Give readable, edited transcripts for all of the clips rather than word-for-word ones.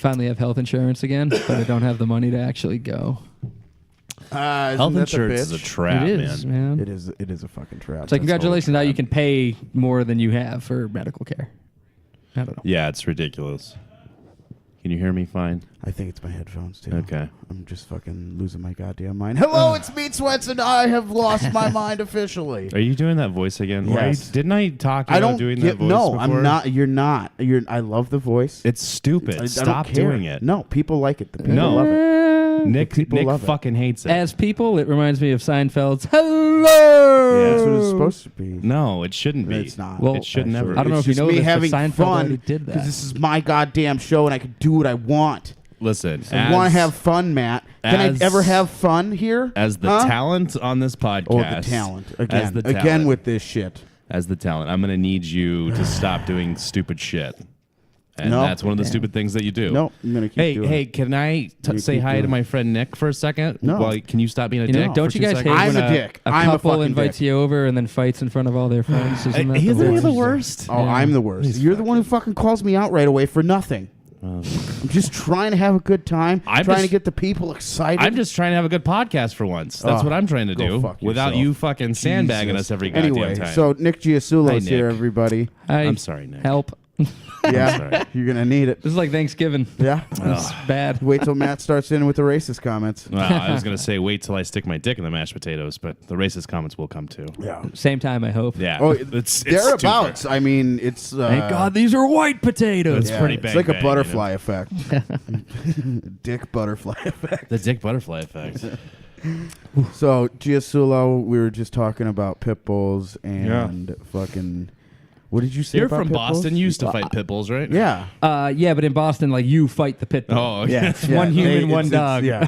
Finally have health insurance again, but I don't have the money to actually go. Health insurance is a trap, It is, man. It is a fucking trap. It's like, congratulations, now you can pay more than you have for medical care. I don't know. Yeah, it's ridiculous. Can you hear me fine? I think it's my headphones, too. Okay. I'm just fucking losing my goddamn mind. Hello, it's Meat Sweats, and I have lost my mind officially. Are you doing that voice again? Yes. Didn't I talk you about doing that voice No, before? I'm not. You're not. I love the voice. It's stupid. I Stop don't care. doing it. No, people like it. The people No. love it. Nick love it. fucking hates it. As people, it reminds me of Seinfeld's Hello! Yeah. That's what it's supposed to be. No, it shouldn't be. It's not. Well, it should actually. never. I don't know It's if you just know me this, but having Seinfeld fun already did that. because this is my goddamn show and I can do what I want. Listen, I want to have fun, Matt. Can I ever have fun here? As the talent on this podcast. Oh, the talent. As the Again talent. with this shit. As the talent, I'm going to need you to stop doing stupid shit. And No. that's one of the stupid things that you do. No, I'm going to keep doing Hey, it. can I say keep hi doing to it. my friend Nick for a second? No. Well, can you stop being a You know, dick? don't for you 2 guys hate seconds? I'm when a dick. a I'm a couple fucking invites dick. you over and then fights in front of all their friends? Isn't that Isn't he the worst? worst? Oh, Yeah. I'm the worst. He's You're the one who fucking calls me out right away for nothing. I'm just trying to have a good time. I'm trying just- to get the people excited. I'm just trying to have a good podcast for once. That's what I'm trying to go do fuck without yourself. you fucking sandbagging Jesus. us every goddamn Anyway, time. so Nick Giasullo Hi, is here, Nick. everybody. I'm sorry, Nick. Help. Yeah, sorry. you're going to need it. This is like Thanksgiving. Yeah. It's bad. Wait till Matt starts in with the racist comments. Well, I was going to say wait till I stick my dick in the mashed potatoes, but the racist comments will come too. Yeah. Same time, I hope. Yeah. Oh, it's thereabouts. stupid. I mean, it's... Thank God these are white potatoes. It's pretty It's bang like a bang, butterfly effect. Dick butterfly effect. The dick butterfly effect. So, Giasullo, we were just talking about pit bulls and fucking... What did you say You're about from pit Boston. bulls? You used to fight pit bulls, right? Yeah. Yeah, but in Boston, like, you fight the pit bull. Oh, okay. Yeah. It's one human, one dog. Yeah.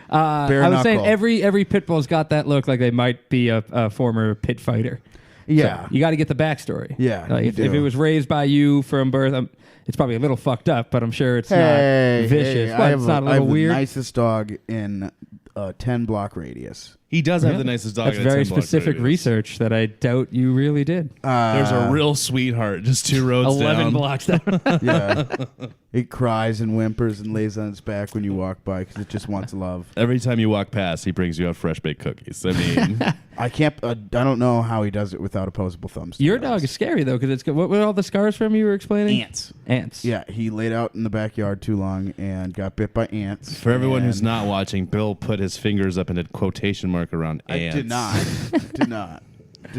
I was saying knuckle. every pit bull's got that look like they might be a former pit fighter. Yeah. You got to get the backstory. Yeah, Like you if do. it was raised by you from birth, it's probably a little fucked up, but I'm sure it's Hey, not vicious. hey, What, it's not a I have little weird. the nicest dog in a 10-block radius. He does have the nicest dog. That's in a very 10 block specific radius. research that I doubt you really did. There's a real sweetheart just 2 roads 11 down. blocks down. Yeah. It cries and whimpers and lays on its back when you walk by because it just wants love. Every time you walk past, he brings you out fresh baked cookies. I mean, I can't. I don't know how he does it without opposable thumbs. to Your be honest. dog is scary though, because it's what were all the scars from you were explaining? Ants. Ants. Yeah, he laid out in the backyard too long and got bit by ants. for everyone who's and not watching, Bill put his fingers up in a quotation mark around I ants. did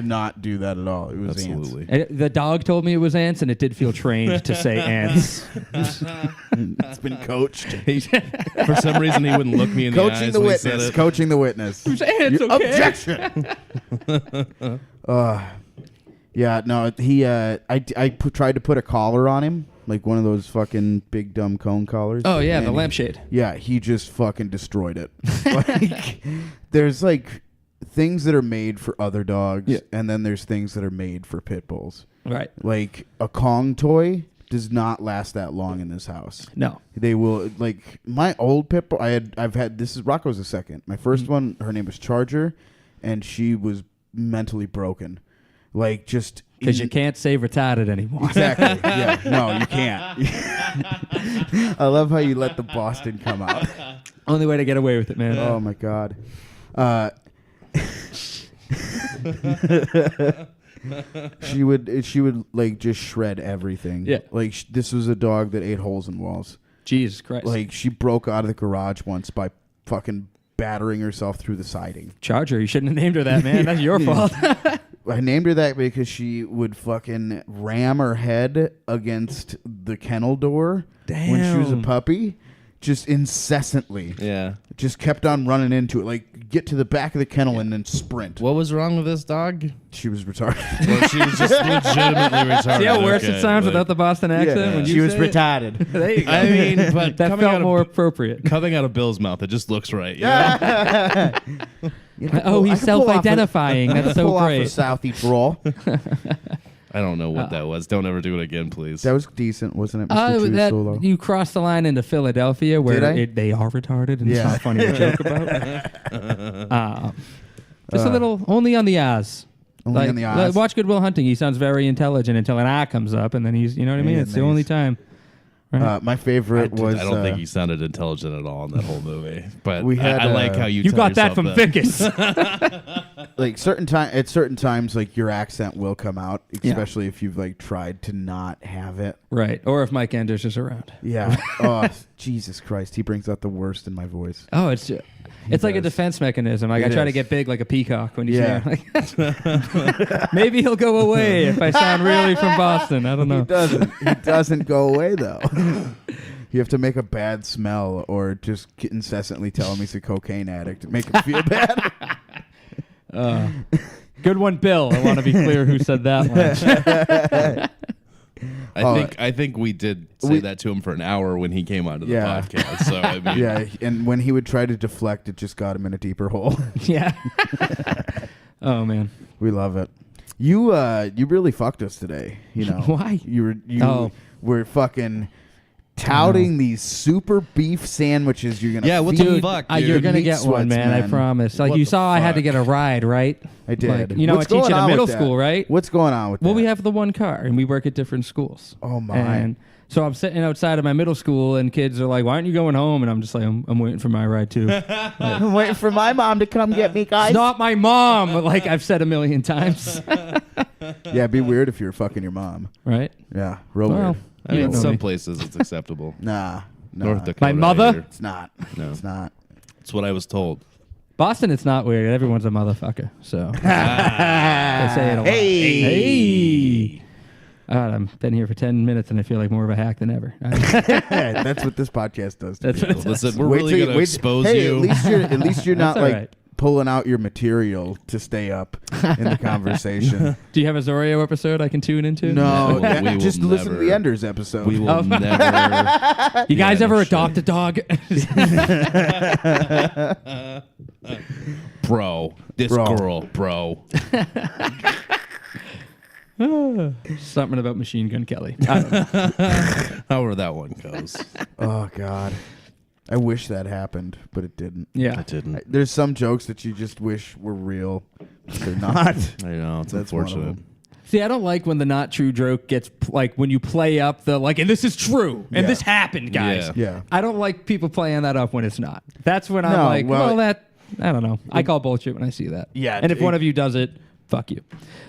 not do that at all. It was Absolutely. The dog told me it was ants, and it did feel trained to say ants. ants. It's been coached. For some reason, he wouldn't look me in the Coaching eyes the when he said witness. it. Coaching the witness. Ants, okay? Objection. Yeah, no, he. Tried to put a collar on him, like one of those fucking big dumb cone collars. Oh yeah, the and lampshade. Yeah, he just fucking destroyed it. Like, there's like things that are made for other dogs, and then there's things that are made for pit bulls. Right. Like a Kong toy does not last that long in this house. No. They will, like my old pit bull. I've had this is Rocco's the second. My first one, her name was Charger, and she was mentally broken. Like just Because you can't say retarded anymore. Exactly. Yeah. No, you can't. I love how you let the Boston come out. Only way to get away with it, man. Oh my God. She would like just shred everything. Yeah. Like this was a dog that ate holes in walls. Jesus Christ. Like she broke out of the garage once by fucking battering herself through the siding. Charger, you shouldn't have named her that, man. That's your fault. I named her that because she would fucking ram her head against the kennel door when she was a Damn. puppy, just incessantly. Yeah. Just kept on running into it, like get to the back of the kennel and then sprint. What was wrong with this dog? She was retarded. Well, she was just legitimately retarded. See how worse Okay, it sounds like- without the Boston accent? When you she was say it? retarded. There you go. I mean, but that coming felt out more of, appropriate. coming out of Bill's mouth, it just looks right. You know? Oh, he's self-identifying. That's so pull off a great. Southie brawl. I don't know what that was. Don't ever do it again, please. That was decent, wasn't it, Mr. Giasullo? You crossed the line into Philadelphia where Did I? they are retarded and it's Yeah. not funny to joke about. Just a little, only on the eyes. Only on the eyes. Watch Good Will Hunting. He sounds very intelligent until an eye comes up, and then he's, you know what I mean? Yeah, It's the nice. only time. Right? My favorite was. I don't think he sounded intelligent at all in that whole movie. But We had, I like how you you tell got that from yourself Vicus. like at certain times, like your accent will come out, especially if you've like tried to not have it. Right. Or if Mike Enders is around. Yeah. Oh, Jesus Christ. He brings out the worst in my voice. Oh, it's like a defense mechanism. Like I try to get big like a peacock when you say it. Like, maybe he'll go away if I sound really from Boston. I don't know. He doesn't go away though. You have to make a bad smell or just incessantly tell him he's a cocaine addict to make him feel bad. Good one, Bill. I want to be clear who said that one. I think we did say that to him for an hour when he came onto the podcast. So I mean, yeah, and when he would try to deflect, it just got him in a deeper hole. Yeah. Oh man, we love it. You really fucked us today. You know why? You were fucking touting these super beef sandwiches. You're gonna what the fuck? Dude? You're gonna get one, man. I promise. Like you saw, I had to get a ride, right? I did. Like, I teach at a middle school, right? What's going on with that? Well, we have the one car, and we work at different schools. Oh my! And so I'm sitting outside of my middle school, and kids are like, "Why aren't you going home?" And I'm just like, "I'm waiting for my ride too." I'm waiting for my mom to come get me, guys. It's not my mom, like I've said a million times. Yeah, it'd be weird if you were fucking your mom. Right? Yeah, real weird. I mean, in some places it's acceptable. Nah. North Dakota. My mother? Here. It's not. No. It's not. That's what I was told. Boston, it's not weird. Everyone's a motherfucker. So they say it a lot. Hey. I've been here for 10 minutes and I feel like more of a hack than ever. That's what this podcast does. That's what it does. Listen, we're really going to expose you. At least you're not like right. pulling out your material to stay up in the conversation. Do you have a Zorro episode I can tune into? No, we just will listen never, to the Enders episode. We will never. You guys ever adopt a dog? Bro, this girl, bro. Something about Machine Gun Kelly. However that one goes. Oh God, I wish that happened, but it didn't. Yeah, It didn't. There's some jokes that you just wish were real, but they're not. I know, it's That's one of unfortunate. them. See, I don't like when the not true joke gets like when you play up the like, and this is true, and this happened, guys. Yeah. I don't like people playing that up when it's not. That's when I'm No, like, well, that I don't know. I call bullshit when I see that. Yeah, and if one of you does it, fuck you.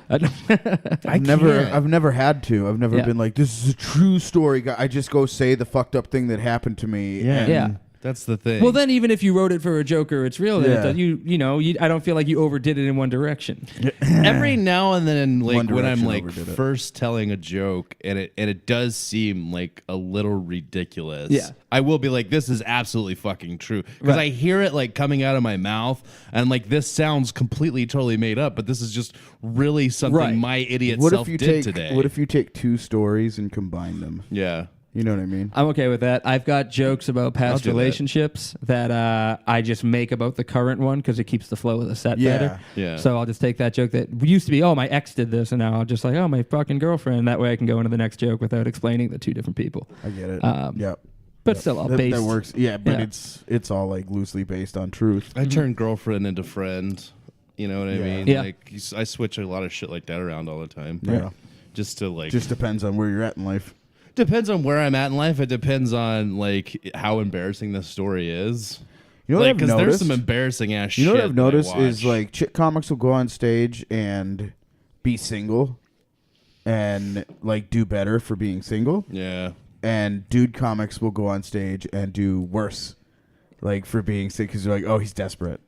I've never had to. I've never Yeah. been like, this is a true story. I just go say the fucked up thing that happened to me. and- Yeah. That's the thing. Well, then even if you wrote it for a joke or it's real, Yeah. then I don't feel like you overdid it in one direction. Every now and then, like One when I'm Direction like overdid it. first telling a joke and it does seem like a little ridiculous. Yeah. I will be like, this is absolutely fucking true because Right. I hear it like coming out of my mouth and like this sounds completely totally made up, but this is just really something Right. my idiot What self if you did take today. What if you take two stories and combine them? Yeah. You know what I mean? I'm okay with that. I've got jokes about I'll past do that. relationships that I just make about the current one because it keeps the flow of the set Yeah. better. Yeah. So I'll just take that joke that used to be, oh, my ex did this, and now I'll just like, oh, my fucking girlfriend. That way I can go into the next joke without explaining the two different people. I get it. But Yep. still, all that, based. that works. Yeah, but Yeah. it's all like loosely based on truth. I turn girlfriend into friend. You know what I mean? Yeah. Like I switch a lot of shit like that around all the time. Yeah. Just to like. Just depends on where you're at in life. Depends on where I'm at in life. It depends on like how embarrassing the story is. You know what I've Because there's noticed? some embarrassing ass shit. You know what I've that I noticed is watch. like chick comics will go on stage and be single and like do better for being single, yeah, and dude comics will go on stage and do worse like for being sick because they're like, oh, he's desperate.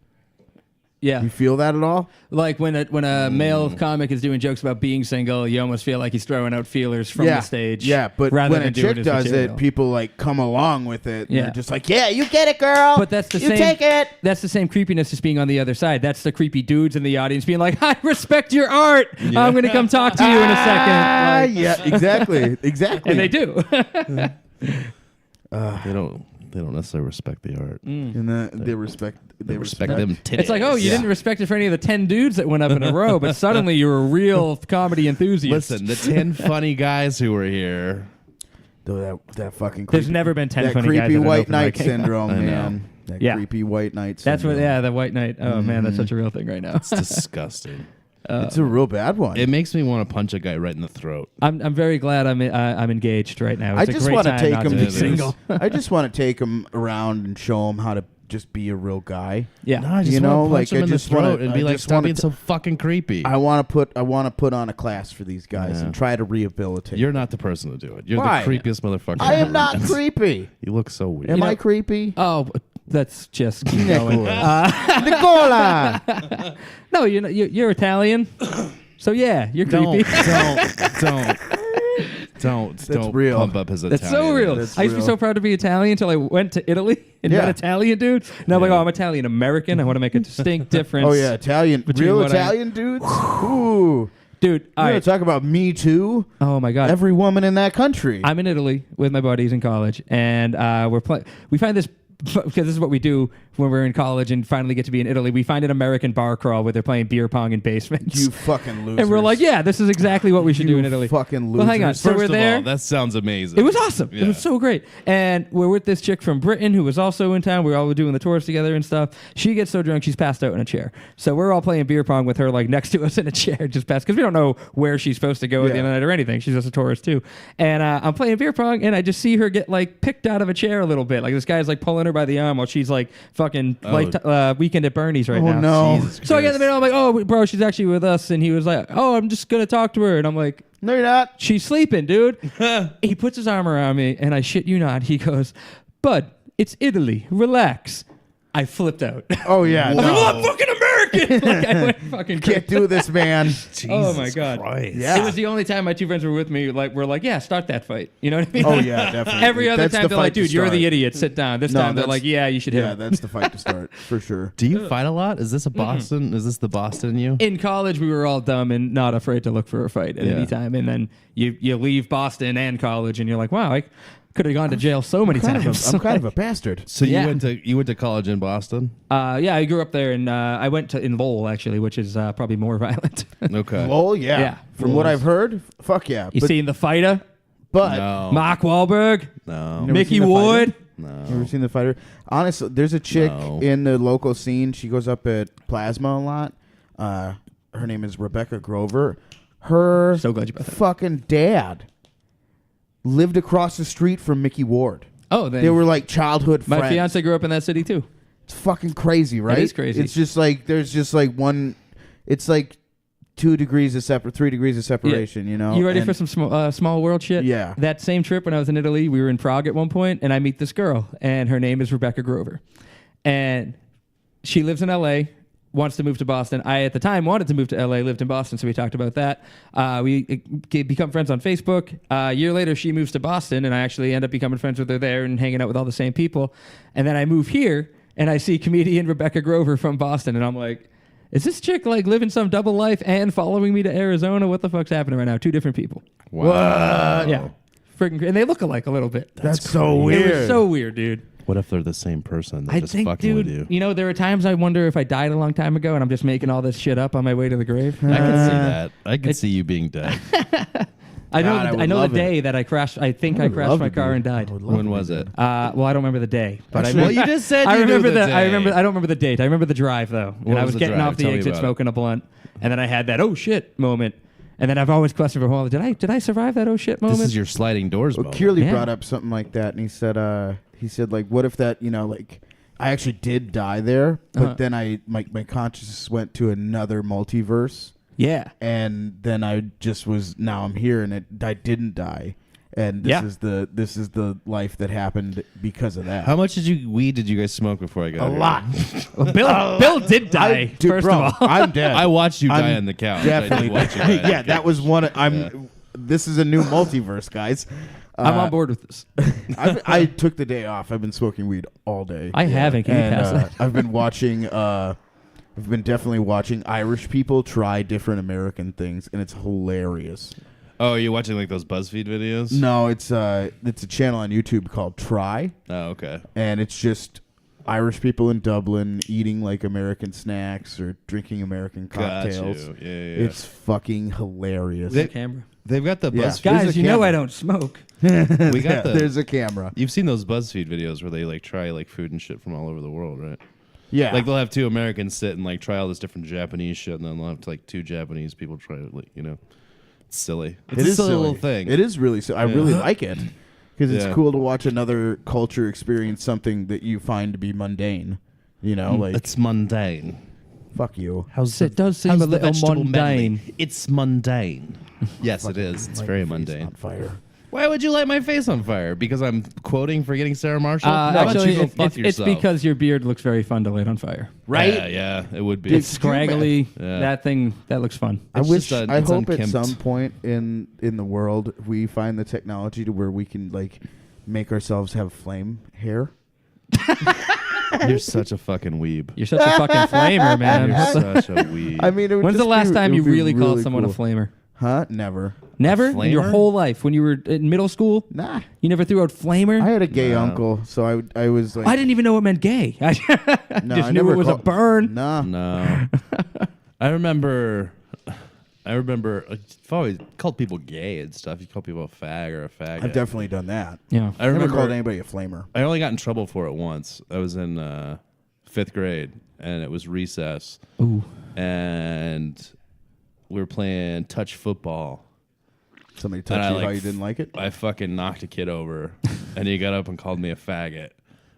Yeah. You feel that at all? Like when a male comic is doing jokes about being single, you almost feel like he's throwing out feelers from the stage. Yeah, but rather when than a doing chick his does material. it, people like come along with it. Yeah. They're just like, yeah, you get it, girl. But that's the you same. take it. That's the same creepiness as being on the other side. That's the creepy dudes in the audience being like, "I respect your art. I'm going to come talk to you in a second." Like, Yeah, exactly, exactly. and they do. they don't necessarily respect the art. And they respect. They respect them titties. It's like, oh, you didn't respect it for any of the 10 dudes that went up in a row, but suddenly you're a real comedy enthusiast. Listen, the 10 funny guys who were here. Though that fucking. There's creepy, never been 10 that funny creepy guys at an white open knight mic. syndrome, I know. man. That Yeah. creepy white knight That's syndrome. what. Yeah, the white knight. Oh man, that's such a real thing right now. It's disgusting. It's a real bad one. It makes me want to punch a guy right in the throat. I'm very glad I'm engaged right now. I It's a just great want to time take not him. to be single. I just want to take him around and show him how to just be a real guy. Yeah. No, I just You want know, to punch like, him I in the just wanna- throat and I be like, just stop wanna being so fucking creepy. I want to put on a class for these guys and try to rehabilitate. You're not the person to do it. You're Why? the creepiest motherfucker. I I've am ever not met. creepy. You look so weird. Am I creepy? Oh, let's just keep going. Nicola. No, you're Italian. So yeah, you're creepy. Don't real. pump up his Italian. That's so real. That's I used to be real. so proud to be Italian until I went to Italy and Yeah. met Italian dudes. And I'm like, oh, I'm Italian American. I want to make a distinct difference. Oh yeah, Italian. Between Real what I- Italian dudes. Ooh. dude. You All want right. to talk about Me Too? Oh my god. Every woman in that country. I'm in Italy with my buddies in college, and we find this because this is what we do when we're in college and finally get to be in Italy. We find an American bar crawl where they're playing beer pong in basements. You fucking losers. and we're like, yeah, this is exactly what we should do You in Italy. fucking Well, hang on. losers. So First we're of there. all, that sounds amazing. It was awesome. Yeah. It was so great. And we're with this chick from Britain who was also in town. We were all doing the tours together and stuff. She gets so drunk she's passed out in a chair. So we're all playing beer pong with her like next to us in a chair, just passed, because we don't know where she's supposed to go at the Yeah. end of the night or anything. She's just a tourist too. And I'm playing beer pong and I just see her get like picked out of a chair a little bit. Like this guy's like pulling her by the arm while she's like fucking Weekend at Bernie's right Oh now. no. Jesus So I get in the Christ. middle. I'm like, oh, bro, she's actually with us. And he was like, oh, I'm just going to talk to her. And I'm like, No, you're not. she's sleeping, dude. He puts his arm around me, and I shit you not. He goes, bud, it's Italy. Relax. I flipped out. Oh yeah. I'm like, No. oh, I'm fucking American. Like, I went fucking crazy. Can't do this, man. Oh my god. Christ. Yeah. It was the only time my two friends were with me. Like, we're like, yeah, start that fight. You know what I mean? Oh yeah, definitely. Every other That's time the they're like, fight to dude, you're the start. idiot. Sit down. This No, time they're that's- like, yeah, you should hit Yeah, him. that's the fight to start for sure. Do you fight a lot? Is this a Boston? Is this the Boston in you? In college, we were all dumb and not afraid to look for a fight at Yeah. any time. And then you leave Boston and college, and you're like, wow, I could have gone to jail so many times. I'm kind of a bastard. So Yeah. you went to college in Boston? Yeah, I grew up there, and I went to in Lowell actually, which is probably more violent. Okay. Lol, yeah. Yeah. From what I've heard, fuck yeah. You but seen The Fighter? but No. Mark Wahlberg, No. Never Mickey seen The Fighter? Wood. Never seen The Fighter. Honestly, there's a chick No. in the local scene. She goes up at Plasma a lot. Her name is Rebecca Grover. Her So glad you brought that up. fucking dad lived across the street from Mickey Ward. Oh, then They were like childhood my friends. fiance grew up in that city too. It's fucking crazy, right? is crazy. It's just like there's just like one. It's like 3 degrees of separation. You know. You ready And- for some small world shit? Yeah. That same trip when I was in Italy, we were in Prague at one point, and I meet this girl, and her name is Rebecca Grover, and she lives in L.A. Wants to move to Boston. I at the time wanted to move to LA, lived in Boston, so we talked about that. We become friends on Facebook. A year later, she moves to Boston, and I actually end up becoming friends with her there and hanging out with all the same people. And then I move here, and I see comedian Rebecca Grover from Boston, and I'm like, is this chick like living some double life and following me to Arizona? What the fuck's happening right now? Two different people. Wow. Yeah, freaking, and they look alike a little bit. That's so It weird. was so weird, dude. What if they're the same person? They're I just think, fucking dude, with you. there are times I wonder if I died a long time ago and I'm just making all this shit up on my way to the grave. I can see that. I can see you being dead. I know. God, I would I know the love it. day that I crashed. I think I would crashed love my to car be- and died. I would love When to was be it? dead. Well, I don't remember the day, but Actually- Well, you just said I you knew remember the I day. remember. I don't remember the date. I remember the drive though, and What I was was the getting drive? off the Tell me exit about it. smoking a blunt, and then I had that oh shit moment, and then I've always questioned for a while. Did I survive that oh shit moment? This is your sliding doors Well, moment. Kearley Yeah. brought up something like that, and he said like, what if that, like, I actually did die there, but Uh-huh. then my consciousness went to another multiverse, yeah. and then I just now I'm here, and I didn't die, and Yeah. this is the life that happened because of that. How much weed did you guys smoke before I got A here? lot. Bill did die. Dude, first bro, of all, I'm dead. I watched you die I'm on the couch. Definitely. I did watch you die on the Yeah, that couch. was one. This is a new multiverse, guys. I'm on board with this. I took the day off. I've been smoking weed all day. I haven't. Can you And, pass that? I've been watching. I've been definitely watching Irish people try different American things, and it's hilarious. Oh, are you watching like those BuzzFeed videos? No, it's a channel on YouTube called Try, Oh, okay. and it's just Irish people in Dublin eating like American snacks or drinking American Got cocktails. you. Yeah. It's fucking hilarious. They- Camera. They've got the Yeah. BuzzFeed. There's Guys, a you know camera. I don't smoke. We got the. There's a camera. You've seen those BuzzFeed videos where they like try like food and shit from all over the world, right? Yeah. Like they'll have two Americans sit and like try all this different Japanese shit, and then they'll have like two Japanese people try to like it's silly. It's a silly little thing. It is really silly. I really like it because it's Yeah. cool to watch another culture experience something that you find to be mundane. Like It's mundane. fuck you. It does seem how's a the little vegetable mundane. medley? It's mundane. Yes, it is. It's Light very your face mundane. On fire. Why would you light my face on fire? Because I'm quoting Forgetting Sarah Marshall? How about Actually, you go fuck it's yourself? because your beard looks very fun to light on fire. Right? Yeah, it would be. It's scraggly. Yeah. That thing, that looks fun. I It's wish. just I it's hope at unkempt. some point in the world we find the technology to where we can like make ourselves have flame hair. You're such a fucking weeb. You're such a fucking flamer, man. You're such a weeb. I mean, it would When's the just last be- time it you would be really called someone cool. a flamer? Huh? Never. Never? In your flamer? whole life? When you were in middle school? Nah. You never threw out flamer? I had a gay No. uncle, so I was like. I didn't even know it meant gay. I No, just I knew never it was a called- burn. Nah. No. I remember I've always called people gay and stuff. You call people a fag or a fag. I've definitely done that. Yeah. I Never remember called anybody a flamer. I only got in trouble for it once. I was in 5th grade, and it was recess, Ooh. and we were playing touch football. Somebody And touched I, you how like, you didn't like it? I fucking knocked a kid over, and he got up and called me a faggot.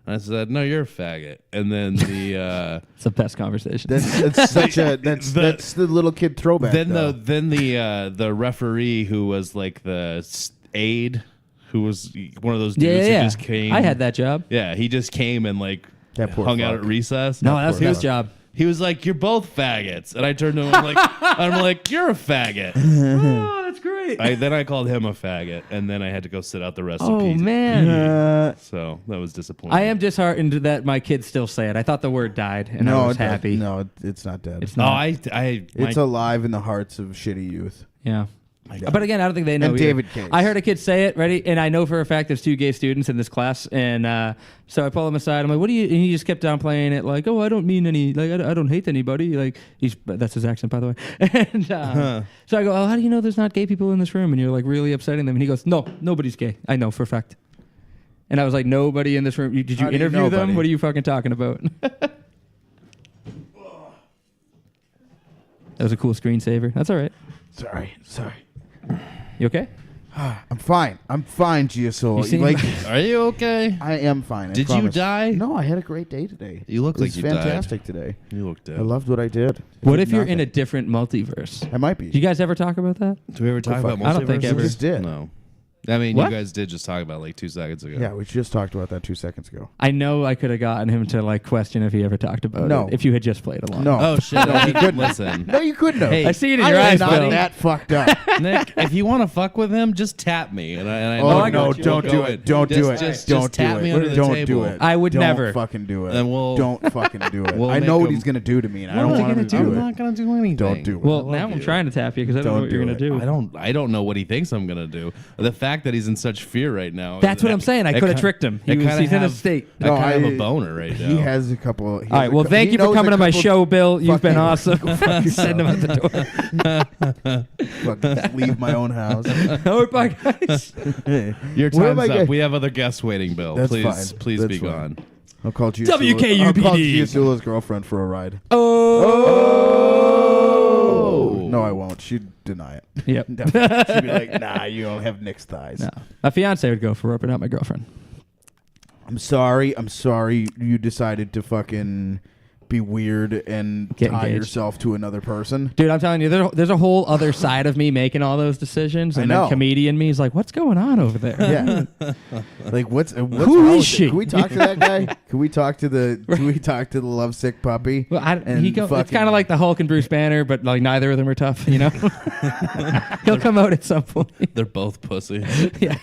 And I said, "No, you're a faggot." And then It's the best conversation. That's such a that's the little kid throwback. though. the referee who was like the aide, who was one of those dudes yeah, who yeah. just came. I had that job. Yeah, he just came and like That poor hung out fuck. at recess. No, that's He his was- job. He was like, "You're both faggots," and I turned to him I'm like, "You're a faggot." Oh, that's great. Then I called him a faggot, and then I had to go sit out the rest of Oh, PT. man. So that was disappointing. I am disheartened that my kids still say it. I thought the word died, and I was happy. No, it's not dead. It's Oh, not. It's alive in the hearts of shitty youth. Yeah. God. But again, I don't think they know. And either. David Case. I heard a kid say it, ready? And I know for a fact there's two gay students in this class. And so I pull him aside. I'm like, what do you, and he just kept down playing it like, oh, I don't mean any, like, I don't hate anybody. Like, that's his accent, by the way. And so I go, oh, how do you know there's not gay people in this room? And you're like really upsetting them. And he goes, no, nobody's gay. I know for a fact. And I was like, nobody in this room. Did you How do you interview know, them? buddy? What are you fucking talking about? That was a cool screensaver. That's all right. Sorry. You okay? I'm fine, Giasullo. You seem- Like, Are you okay? I am fine. I Did you promise. die? No, I had a great day today. You look It like was you died. fantastic today. You look dead. I loved what I did. What if you're in a different multiverse? I might be. Do you guys ever talk about that? Do we ever talk fuck. about multiverses? I don't think ever. We just did. No. I mean, What? you guys did just talk about it like 2 seconds ago. Yeah, we just talked about that 2 seconds ago. I know I could have gotten him to like question if he ever talked about No. it if you had just played along. No. Oh shit! No, I he didn't couldn't. listen. No, you couldn't have. Hey, I see it in I your was eyes, not Bill. that fucked up. Nick, if you want to fuck with him, just tap me. And I Oh, know I got no, you. don't We'll do go it. in. Don't do it. Just Don't tap do me it. under the Don't table. do it. I would Don't never. fucking do it. Then we'll- Don't fucking do it. We'll I know make what him- he's gonna do to me, and I What don't am I want him gonna to do? do I'm it. not gonna do anything. Don't do it. Well, I now love I'm you. trying to tap you because I don't know Don't what you're do going to it. do. I don't know what he thinks I'm gonna do. The fact that he's in such fear right now. That's what I'm saying. I could have tricked him. He's in a state. I No, kind of have I- a boner right now. He has a couple. All right. Well, thank you for coming to my show, Bill. You've been awesome. Send him out the door. Fuck, just leave my own house. All right, bye, guys. Your Where am time's I up. get- We have other guests waiting, Bill. That's Please, fine. please That's be fine. gone. I'll call Giasullo. WKUPD. I'll call Giasullo's girlfriend for a ride. Oh. No, I won't. She'd deny it. Yep. Definitely. She'd be like, "Nah, you don't have Nick's thighs." No. My fiance would go for it, but not my girlfriend. I'm sorry. You decided to fucking be weird and Get tie engaged. yourself to another person. Dude, I'm telling you, there's a whole other side of me making all those decisions, and I know. then comedian me is like, "What's going on over there?" Yeah. Like what's Who wrong is with she? it? Can we talk to that guy? Can we talk to the lovesick puppy? Well, And it's fucking- kind of like the Hulk and Bruce Banner, but like neither of them are tough, you know. He'll come out at some point. They're both pussy. Yeah.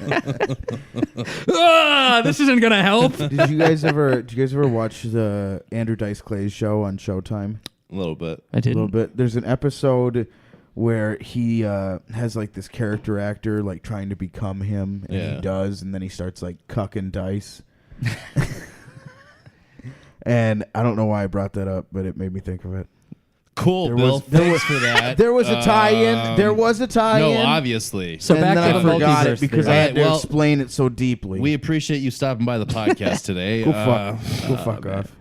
This isn't gonna help. Did you guys ever watch the Andrew Dice Clay's show on Showtime? A little bit. I A didn't. little bit. There's an episode where he has like this character actor like trying to become him, and Yeah. he does, and then he starts like cucking dice. And I don't know why I brought that up, but it made me think of it. Cool, There Bill. was- there Thanks for that. There was a tie-in. There was a tie-in. No, obviously. So and back then to I the forgot it multiverse because I theory. had to Well, explain it so deeply. We appreciate you stopping by the podcast today. Go fuck off.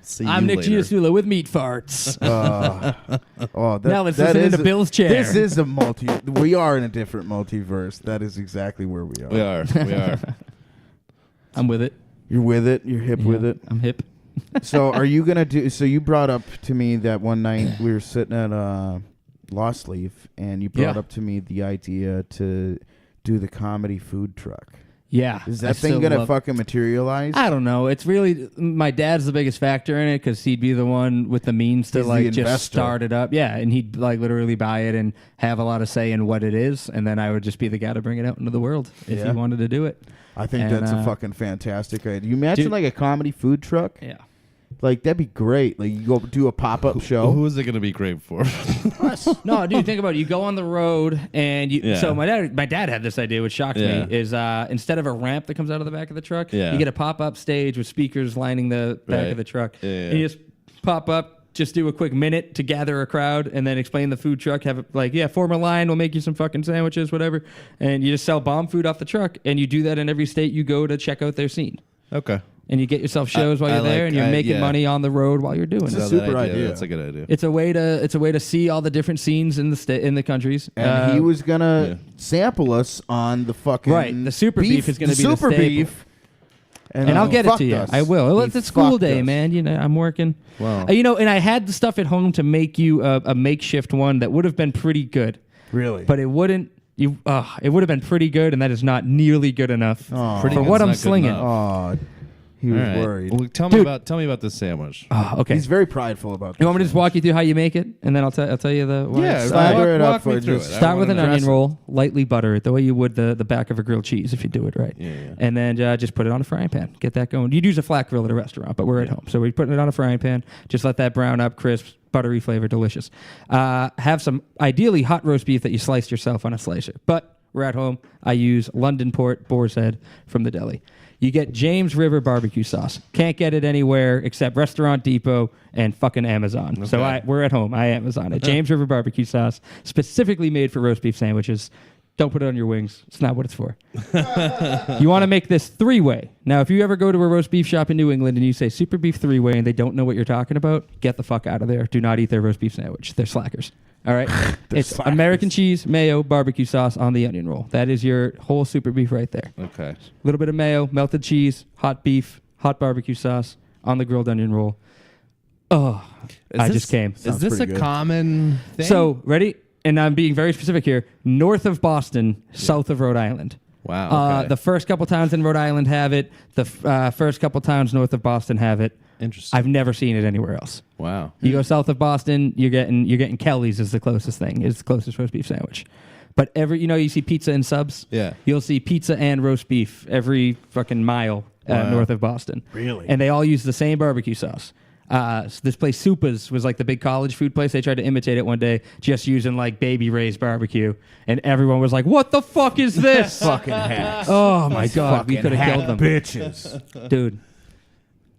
See you I'm Nick later. Giasullo with meat farts. Now let's that listen is into Bill's chair. This is a we are in a different multiverse. That is exactly where we are. We are. We are. I'm with it. You're with it. You're hip with it. I'm hip. So are you gonna do? So you brought up to me that one night we were sitting at Lost Leaf, and you brought up to me the idea to do the comedy food truck. Yeah. Is that thing gonna fucking materialize? I don't know. It's really my dad's the biggest factor in it because he'd be the one with the means to He's the like just investor. start it up. Yeah, and he'd like literally buy it and have a lot of say in what it is, and then I would just be the guy to bring it out into the world if he wanted to do it. I think And, that's a fucking fantastic idea. You imagine like a comedy food truck? Yeah. Like that'd be great. Like you go do a pop-up show. Who is it going to be great for? No, dude, think about it. You go on the road, and you. Yeah. So my dad had this idea, which shocked me. Is instead of a ramp that comes out of the back of the truck, you get a pop-up stage with speakers lining the back of the truck. And you just pop up, just do a quick minute to gather a crowd, and then explain the food truck. Have it like, form a line. We'll make you some fucking sandwiches, whatever. And you just sell bomb food off the truck, and you do that in every state you go to check out their scene. Okay. And you get yourself shows while you're there, and you're making money on the road while you're doing It's it. a super idea. That's a good idea. It's a way to see all the different scenes in the countries. And he was gonna sample us on the fucking Right, the super beef is gonna be the super staple. beef. And I'll get it to you. us. I will. He It's a school fucked day, us. man. You know, I'm working. Wow. And I had the stuff at home to make you a makeshift one that would have been pretty good, Really? but it wouldn't. It would have been pretty good, and that is not nearly good enough Pretty for good's what I'm not good slinging. enough. Oh, he was All right. worried. Well, tell me about this sandwich. Oh, okay. He's very prideful about this. You want me to just walk you through how you make it, and then I'll tell you the why Yeah, it's- Slider it up walk for me through just- it. I Start with an wanna know. onion roll, lightly butter it the way you would the back of a grilled cheese if you do it right. Yeah. And then just put it on a frying pan. Get that going. You'd use a flat grill at a restaurant, but we're at home. So we're putting it on a frying pan. Just let that brown up, crisp, buttery flavor, delicious. Have some ideally hot roast beef that you sliced yourself on a slicer. But we're at home. I use London Port Boar's Head from the deli. You get James River barbecue sauce. Can't get it anywhere except Restaurant Depot and fucking Amazon. Okay. So we're at home. I Amazon it. James River barbecue sauce, specifically made for roast beef sandwiches. Don't put it on your wings. It's not what it's for. You want to make this three-way. Now, if you ever go to a roast beef shop in New England and you say super beef three-way and they don't know what you're talking about, get the fuck out of there. Do not eat their roast beef sandwich. They're slackers. All right? It's slackers. American cheese, mayo, barbecue sauce on the onion roll. That is your whole super beef right there. Okay. A little bit of mayo, melted cheese, hot beef, hot barbecue sauce on the grilled onion roll. Oh, just came. Is Sounds this a pretty good. common thing? So, ready? And I'm being very specific here. North of Boston, south of Rhode Island. Wow. Okay. The first couple towns in Rhode Island have it. The first couple towns north of Boston have it. Interesting. I've never seen it anywhere else. Wow. You go south of Boston, you're getting Kelly's is the closest thing. Is the closest roast beef sandwich. But you see pizza and subs. Yeah. You'll see pizza and roast beef every fucking mile Wow. north of Boston. Really? And they all use the same barbecue sauce. So this place, Supa's, was like the big college food place. They tried to imitate it one day, just using like baby raised barbecue, and everyone was like, "What the fuck is this?" Fucking hacks. Oh my god, we could have Hack killed them, bitches. dude.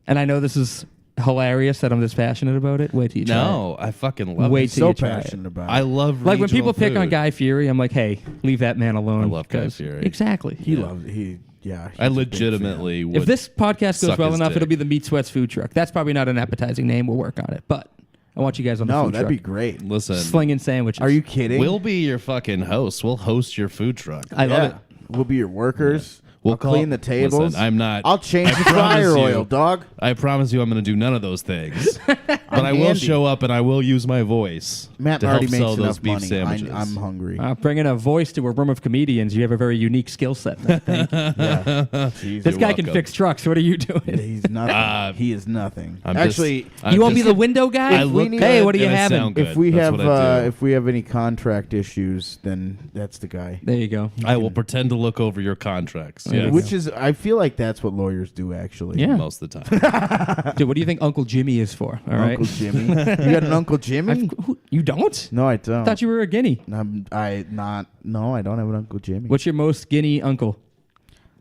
And I know this is hilarious that I'm this passionate about it. Wait till you try No, I fucking love Wait it. till So you try it. passionate about it. I love Like when regional people pick on food. Guy Fieri, I'm like, hey, leave that man alone. I love Guy 'cause- Fieri. Exactly. He loves he. Yeah. he's I a big legitimately would. If this podcast goes suck well his enough, dick. it'll be the Meat Sweats Food Truck. That's probably not an appetizing name. We'll work on it. But I want you guys on the fan. No, food that'd truck. be great. Listen, Slinging sandwiches. Are you kidding? we'll be your fucking host. We'll host your food truck. I love it. We'll be your workers. We'll I'll clean the tables. Listen, I'm not. I'll change I the promise fryer you- oil, dog. I promise you, I'm going to do none of those things. But I will handy. show up and I will use my voice Matt to already help makes sell those enough beef money. sandwiches. I'm hungry. Bringing a voice to a room of comedians. You have a very unique skill set. Man. Thank you. Yeah. Jeez, This you're guy can welcome. fix trucks. What are you doing? He's nothing. He is nothing. I'm Actually, I'm You won't be just- the window guy? I look need- good Hey, what are you and I having? sound good. if we That's have what I do. if we have any contract issues, then that's the guy. There you go. I will pretend to look over your contracts. There you Yes. go. Which is, I feel like that's what lawyers do. Actually, Yeah. most of the time. Dude, what do you think Uncle Jimmy is for? All right. Uncle Jimmy. You got an Uncle Jimmy? You don't? No, I don't. I thought you were a guinea. No, I don't have an Uncle Jimmy. What's your most guinea uncle?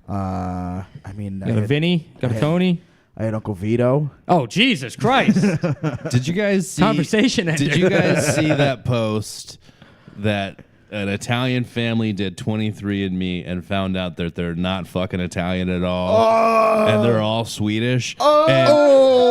I mean, You got a Vinny? Got a had- Tony? I had Uncle Vito. Oh, Jesus Christ. Did you guys see? Conversation ender. Did you guys see that post that an Italian family did 23andMe and found out that they're not fucking Italian at all, and they're all Swedish? And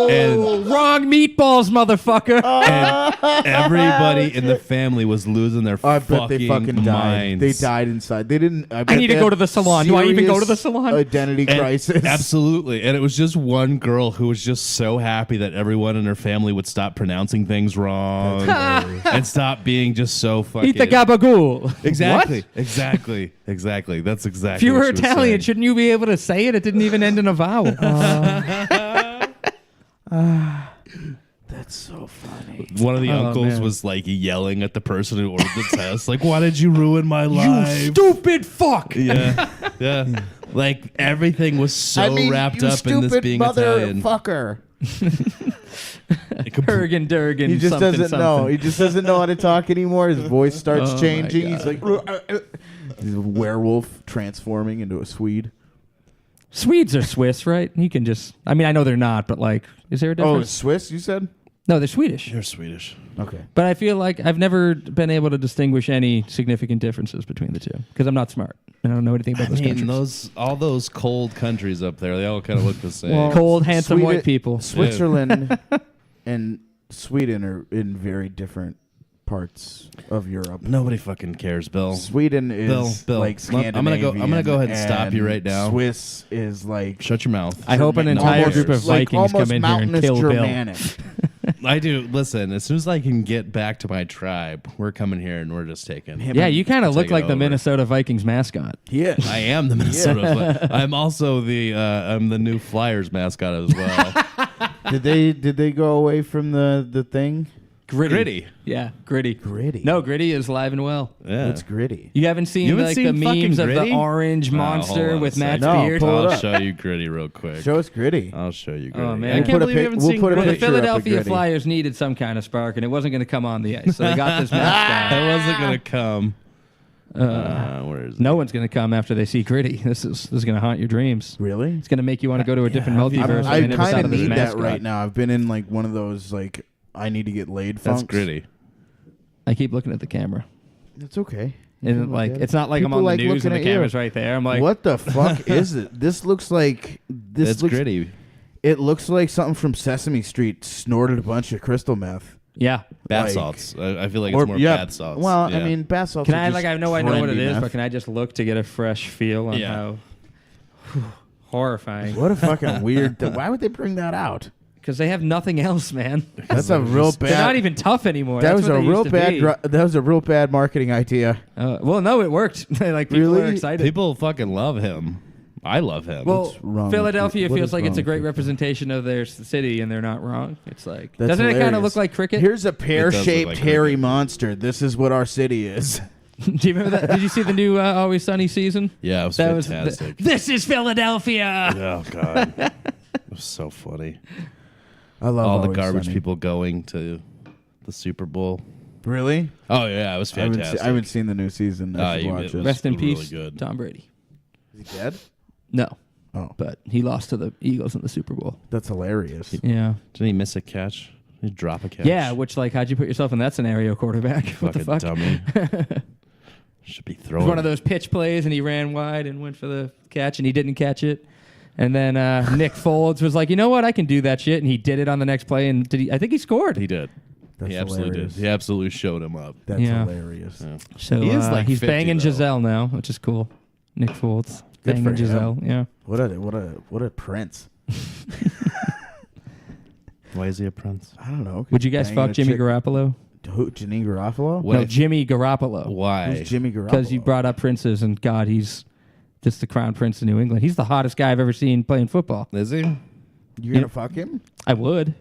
wrong meatballs, motherfucker. And everybody in the family was losing their I bet they fucking died. minds. They died inside. They didn't. I need to go to the salon. Do I even go to the salon? Identity crisis. Absolutely. And it was just one girl who was just so happy that everyone in her family would stop pronouncing things wrong and stop being just so fucking... Eat the gabagool. Exactly. What? Exactly. That's exactly If you were what she was Italian, saying. shouldn't you be able to say it? It didn't even end in a vowel. That's so funny. One of the Oh, uncles man. was like yelling at the person who ordered the test, like, "Why did you ruin my life? You stupid fuck. Yeah. Like everything was so wrapped up in this being Italian. Fucker. Durgan, Durgan. He just something, doesn't something. know. He just doesn't know how to talk anymore. His voice starts Oh, my changing. He's God. like, he's a werewolf transforming into a Swede. Swedes are Swiss, right? You can just. I mean, I know they're not, but like, is there a Oh, difference? it's Swiss, you said? No, they're Swedish. You're Swedish. Okay. But I feel like I've never been able to distinguish any significant differences between the two because I'm not smart. I don't know anything about those countries. all those cold countries up there, they all kind of look the same. Well, Cold, handsome Sweden- white people. Switzerland and Sweden are in very different parts of Europe. Nobody fucking cares, Bill. Sweden is Bill, like I'm gonna go ahead and stop you and right now. Swiss is like Shut your mouth. I hope an entire almost- group of like Vikings almost come in here and mountainous kill Germanic. I do. Listen, as soon as I can get back to my tribe, we're coming here and we're just taking. Bill. Yeah, you kind of look Take it like the over. Minnesota Vikings mascot. Yes. I am the Minnesota. I'm also I'm the new Flyers mascot as well. Did they go away from the thing? Gritty. Yeah, gritty. Gritty. No, gritty is live and well. Yeah. What's gritty? You haven't seen You haven't like seen the fucking memes of the Gritty? orange hold monster on a with Matt's second. No, beard? pull it I'll up. show you Gritty real quick. Show us gritty. I'll show you Gritty. man. I We'll can't put a believe you pic- haven't we'll seen put a Well, Gritty. the picture up of Philadelphia Gritty. Flyers needed some kind of spark, and it wasn't going to come on the ice, so they got this mascot. That wasn't gonna come. Where is it? No one's going to come after they see gritty. This is going to haunt your dreams. Really? It's going to make you want to go to a different multiverse. I and never kind thought of this need that mascot. right now. I've been in like one of those like I need to get laid That's funks. Gritty. I keep looking at the camera. It's okay. And like, it's not like I'm People on the like news and looking the at you. camera's right there. I'm like, What the fuck is it? This looks like That's Gritty. It looks like something from Sesame Street snorted a bunch of crystal meth. Yeah. Bath Like- salts. I feel like it's more bath salts. Well, Yeah. I mean, bath salts. Can are I just like? I know what it trendy is, meth. but can I just look to get a fresh feel on Yeah. how horrifying? What a fucking weird. Why would they bring that out? Because they have nothing else, man. That's a real bad. They're not even tough anymore. That That's was what a they real used to bad. be. That was a real bad marketing idea. Well, no, it worked. Like people Really? are excited. People fucking love him. I love him. well, What's wrong with Philadelphia people? What feels is like it's wrong a great with people? representation of their city, and they're not wrong. It's like, That's doesn't it kind of hilarious. look like cricket? Here's a look pear-shaped like hairy cricket. monster. This is what our city is. Do you remember that? Did you see the new Always Sunny season? yeah, it was That fantastic. This is Philadelphia. Oh god, it was so funny. I love All the Always garbage Sunny. people going to the Super Bowl. Really? Oh yeah, it was I fantastic. haven't seen the new season. I should you- watch it it. was- Rest in really peace, good. Tom Brady. Is he dead? No, Oh, but he lost to the Eagles in the Super Bowl. that's hilarious. Yeah. Didn't he miss a catch? Did he drop a catch? Yeah, which like, how'd you put yourself in that scenario, quarterback? What the Fucking fuck? dummy. Should be It throwing. was one of those pitch plays, and he ran wide and went for the catch, and he didn't catch it. And then Nick Folds was like, you know what, I can do that shit, and he did it on the next play. And did he? I think he scored. He did. That's He absolutely hilarious. did. He absolutely showed him up. That's Yeah. hilarious. Yeah. So He is, like, he's 50 banging though. Giselle now, which is cool. Nick Folds Good banging for him. Giselle. Yeah. What a prince. Why is he a prince? I don't know. Would you guys Banging fuck a Jimmy chick- Garoppolo? Who, Janine Garofalo? What No, if- Jimmy Garoppolo. Why? Who's Jimmy Garoppolo? Because you brought up princes, and God, he's just the crown prince of New England. He's the hottest guy I've ever seen playing football. Is he? You're gonna fuck him? I would.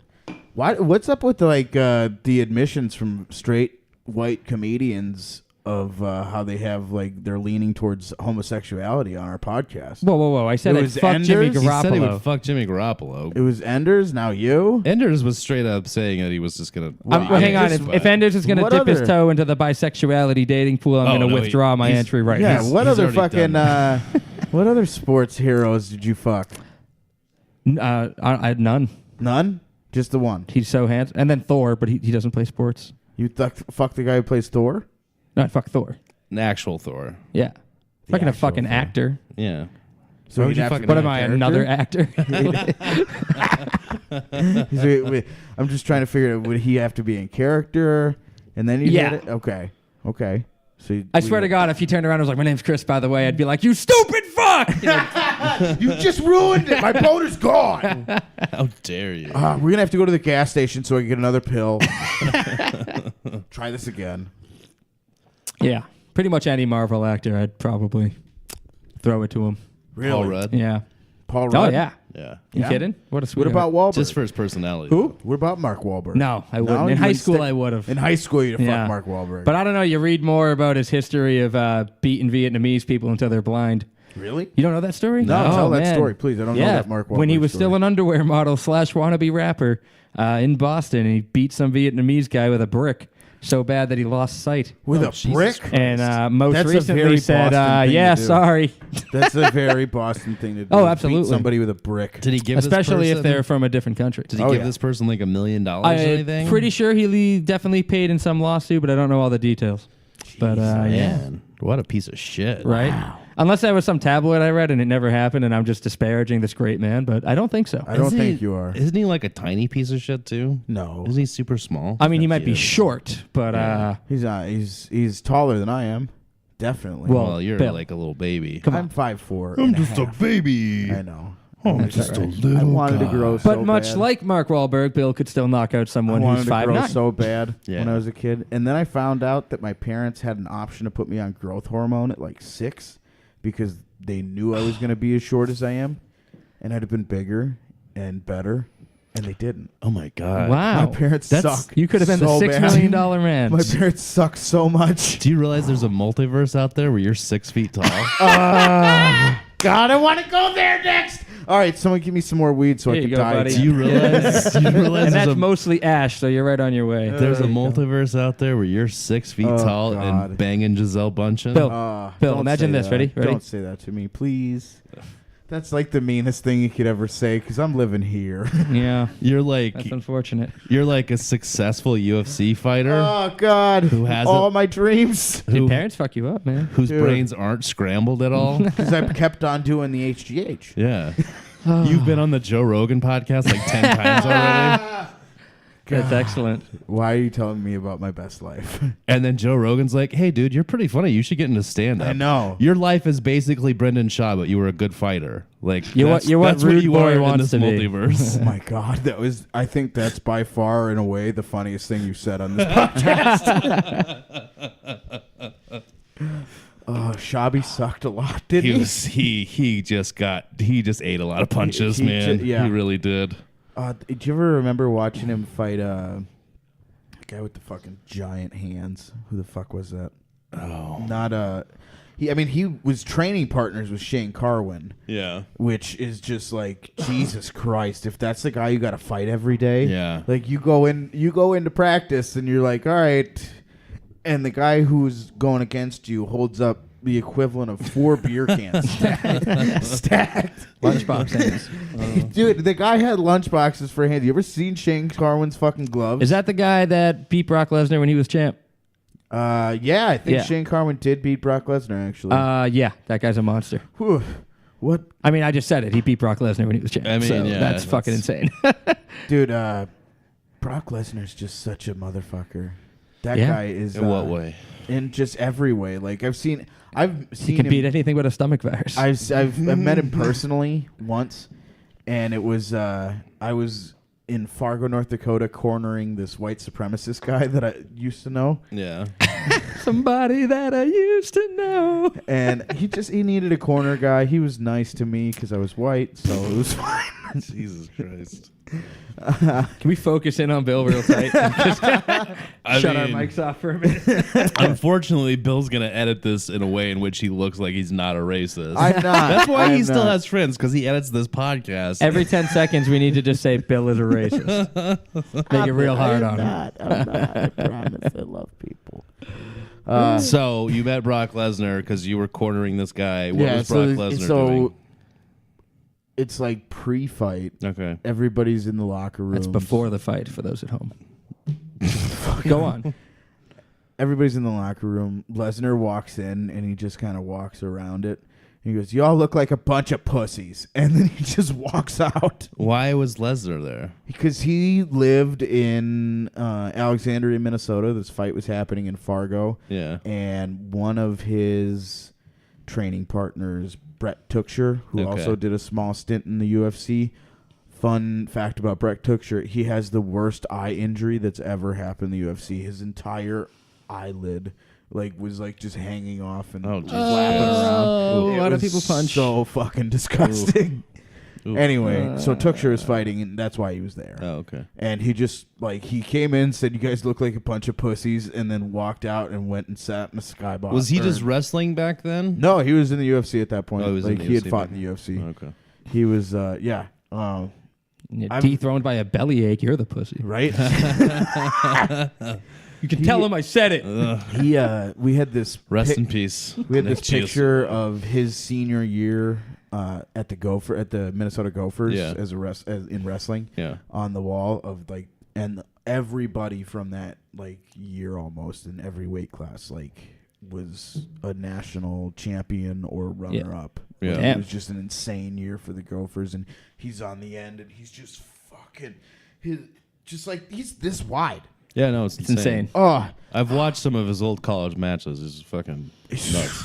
What's up with the admissions from straight white comedians of how they have like they're leaning towards homosexuality on our podcast? Whoa. I said It I'd was fuck Jimmy Enders? He said he would Garoppolo. fuck Jimmy Garoppolo. It was Enders. Now you. Enders was straight up saying that he was just gonna. Well, Hang on. just- If Enders is going to What dip his other- toe into the bisexuality dating pool, I'm Oh, going to no, withdraw my he's- entry right Yeah. now. What he's other already fucking done. what other sports heroes did you fuck? I had none. None. Just the one. He's so handsome. And then Thor, but he doesn't play sports. You fuck the guy who plays Thor. No, I fuck Thor. An actual Thor. Yeah. Fucking a actual fucking Thor. actor. Yeah. So Why would you'd you have to fucking- be What a am I, character? another actor? I'm just trying to figure out, would he have to be in character? And then you Yeah. hit it? Okay. So I swear to God, if he turned around and was like, "My name's Chris, by the way," I'd be like, "You stupid fuck!" You know? you just ruined it. My boner's gone. How dare you? We're going to have to go to the gas station so I can get another pill. Try this again. Yeah, pretty much any Marvel actor, I'd probably throw it to him. Really? Paul Rudd. Yeah. Paul Rudd? Oh yeah. Yeah. You Yeah? kidding? What a What sweetheart. about Wahlberg? Just for his personality. Who? What about Mark Wahlberg? No, I wouldn't. In you high wouldn't school, stick- I would have. In high school, you'd Yeah. fuck Mark Wahlberg. But I don't know. You read more about his history of beating Vietnamese people until they're blind. really? You don't know that story? No, Oh, tell that man. story, please. I don't know Yeah, that Mark Wahlberg when he was story. still an underwear model / wannabe rapper in Boston, and he beat some Vietnamese guy with a brick so bad that he lost sight. With Oh, a Jesus brick? Christ. And most That's a recently very said, Boston thing "Yeah, to do. sorry." That's a very Boston thing to do. Oh, Beat absolutely. somebody with a brick. Did he give Especially this if person, they're from a different country. Did he Oh, give yeah. this person like $1 million or anything? I'm pretty sure he definitely paid in some lawsuit, but I don't know all the details. But yeah, Man, what a piece of shit. right. Unless that was some tabloid I read and it never happened, and I'm just disparaging this great man, but I don't think so. I don't Isn't think he- you are. Isn't he like a tiny piece of shit too? No. Isn't he super small? I mean, he might be is. short, but He's taller than I am. Definitely. Well, Well, you're Bill. like a little baby. Come I'm 5'4". I'm and a just a half. baby. I know. I'm just a I little wanted to guy. grow but so much bad. like Mark Wahlberg, Bill could still knock out I someone wanted who's to grow 5'9". so bad Yeah. when I was a kid. And then I found out that my parents had an option to put me on growth hormone at like 6 because they knew I was going to be as short as I am. And I'd have been bigger and better. And they didn't. Oh my god. Wow. My parents That's- suck. You could have been so the $6 bad. million man. My parents suck so much. Do you realize there's a multiverse out there where you're 6 feet tall? God, I want to go there next. All right, someone give me some more weed so Here I you can go, die. buddy. Do you realize? Do you realize and there's that's a, mostly Ash, so you're right on your way. there's a There you go. multiverse out there where you're 6 feet Oh, tall God. and banging Giselle Bundchen? Bill. Bill, don't imagine say this. that. Ready? Ready? Don't say that to me, please. That's like the meanest thing you could ever say because I'm living here. Yeah, You're like that's unfortunate. you're like a successful UFC fighter Oh God! Who has all it? my dreams? Your who, parents fuck you up, man. whose Dude. brains aren't scrambled at all. Because I kept on doing the HGH. Yeah. You've been on the Joe Rogan podcast like 10 times already. That's excellent. Why are you telling me about my best life? And then Joe Rogan's like, "Hey, dude, you're pretty funny. You should get into stand-up." I know. Your life is basically Brendan Shaw, but you were a good fighter. Like You're what- you're what that's Rude you Boy are in wants this to be. multiverse. Oh my God, that was. I think that's by far, in a way, the funniest thing you said on this podcast. Shabby sucked a lot, didn't he? He just ate a lot of punches, He man. yeah. He really did. Did you ever remember watching him fight the guy with the fucking giant hands? Who the fuck was that? Oh. Not he was training partners with Shane Carwin, Yeah. which is just like Jesus Christ. If that's the guy you got to fight every day, Yeah. Like you go into practice and you're like, all right, and the guy who's going against you holds up the equivalent of 4 beer cans stacked. Lunchbox hands. Dude, the guy had lunchboxes for hands. You ever seen Shane Carwin's fucking gloves? Is that the guy that beat Brock Lesnar when he was champ? Yeah, I think Yeah. Shane Carwin did beat Brock Lesnar, actually. Yeah, that guy's a monster. Whew. What? I mean, I just said it. He beat Brock Lesnar when he was champ. I mean, so yeah, that's fucking insane. Dude, Brock Lesnar's just such a motherfucker. That Yeah? guy is... In what way? In just every way. Like, I've seen He can him... beat anything but a stomach virus. I've met him personally once, and it was I was in Fargo, North Dakota, cornering this white supremacist guy that I used to know, Yeah. Somebody that I used to know. and he needed a corner guy. He was nice to me because I was white, so it was fine. Jesus Christ. Can we focus in on Bill real tight? And just shut our mics off for a minute. Unfortunately, Bill's going to edit this in a way in which he looks like he's not a racist. I'm not. That's why he I'm still not. has friends, because he edits this podcast. Every 10 seconds, we need to just say Bill is a racist. Make it real hard on him. I'm not. I promise. I love people. So you met Brock Lesnar because you were cornering this guy. What was Brock Lesnar doing? It's like pre-fight. Okay. Everybody's in the locker room. That's before the fight for those at home. Go on. Everybody's in the locker room. Lesnar walks in and he just kind of walks around it. He goes, "Y'all look like a bunch of pussies," and then he just walks out. Why was Lesnar there? Because he lived in Alexandria, Minnesota. This fight was happening in Fargo. Yeah. And one of his training partners, Brett Tooksher, who also did a small stint in the UFC. Fun fact about Brett Tooksher, he has the worst eye injury that's ever happened in the UFC. His entire eyelid was just hanging off and just flapping around. Why do people punch? So fucking disgusting. Oof. Anyway, so Tooksher was fighting, and that's why he was there. Oh, okay. And he just he came in, said, "You guys look like a bunch of pussies," and then walked out and went and sat in a skybox. Was he just wrestling back then? No, he was in the UFC at that point. Oh, he was in the he had UFC fought in the UFC. Okay. He was Dethroned by a bellyache. You're the pussy. right. You can tell him I said it. We had this Rest in peace. We had Nick this picture of his senior year at the Minnesota Gophers as in wrestling on the wall of and everybody from that year almost in every weight class was a national champion or runner up. Yeah. It was just an insane year for the Gophers, and he's on the end and he's just fucking he's this wide. Yeah, no, it's insane. Oh, I've watched some of his old college matches. It's fucking nuts.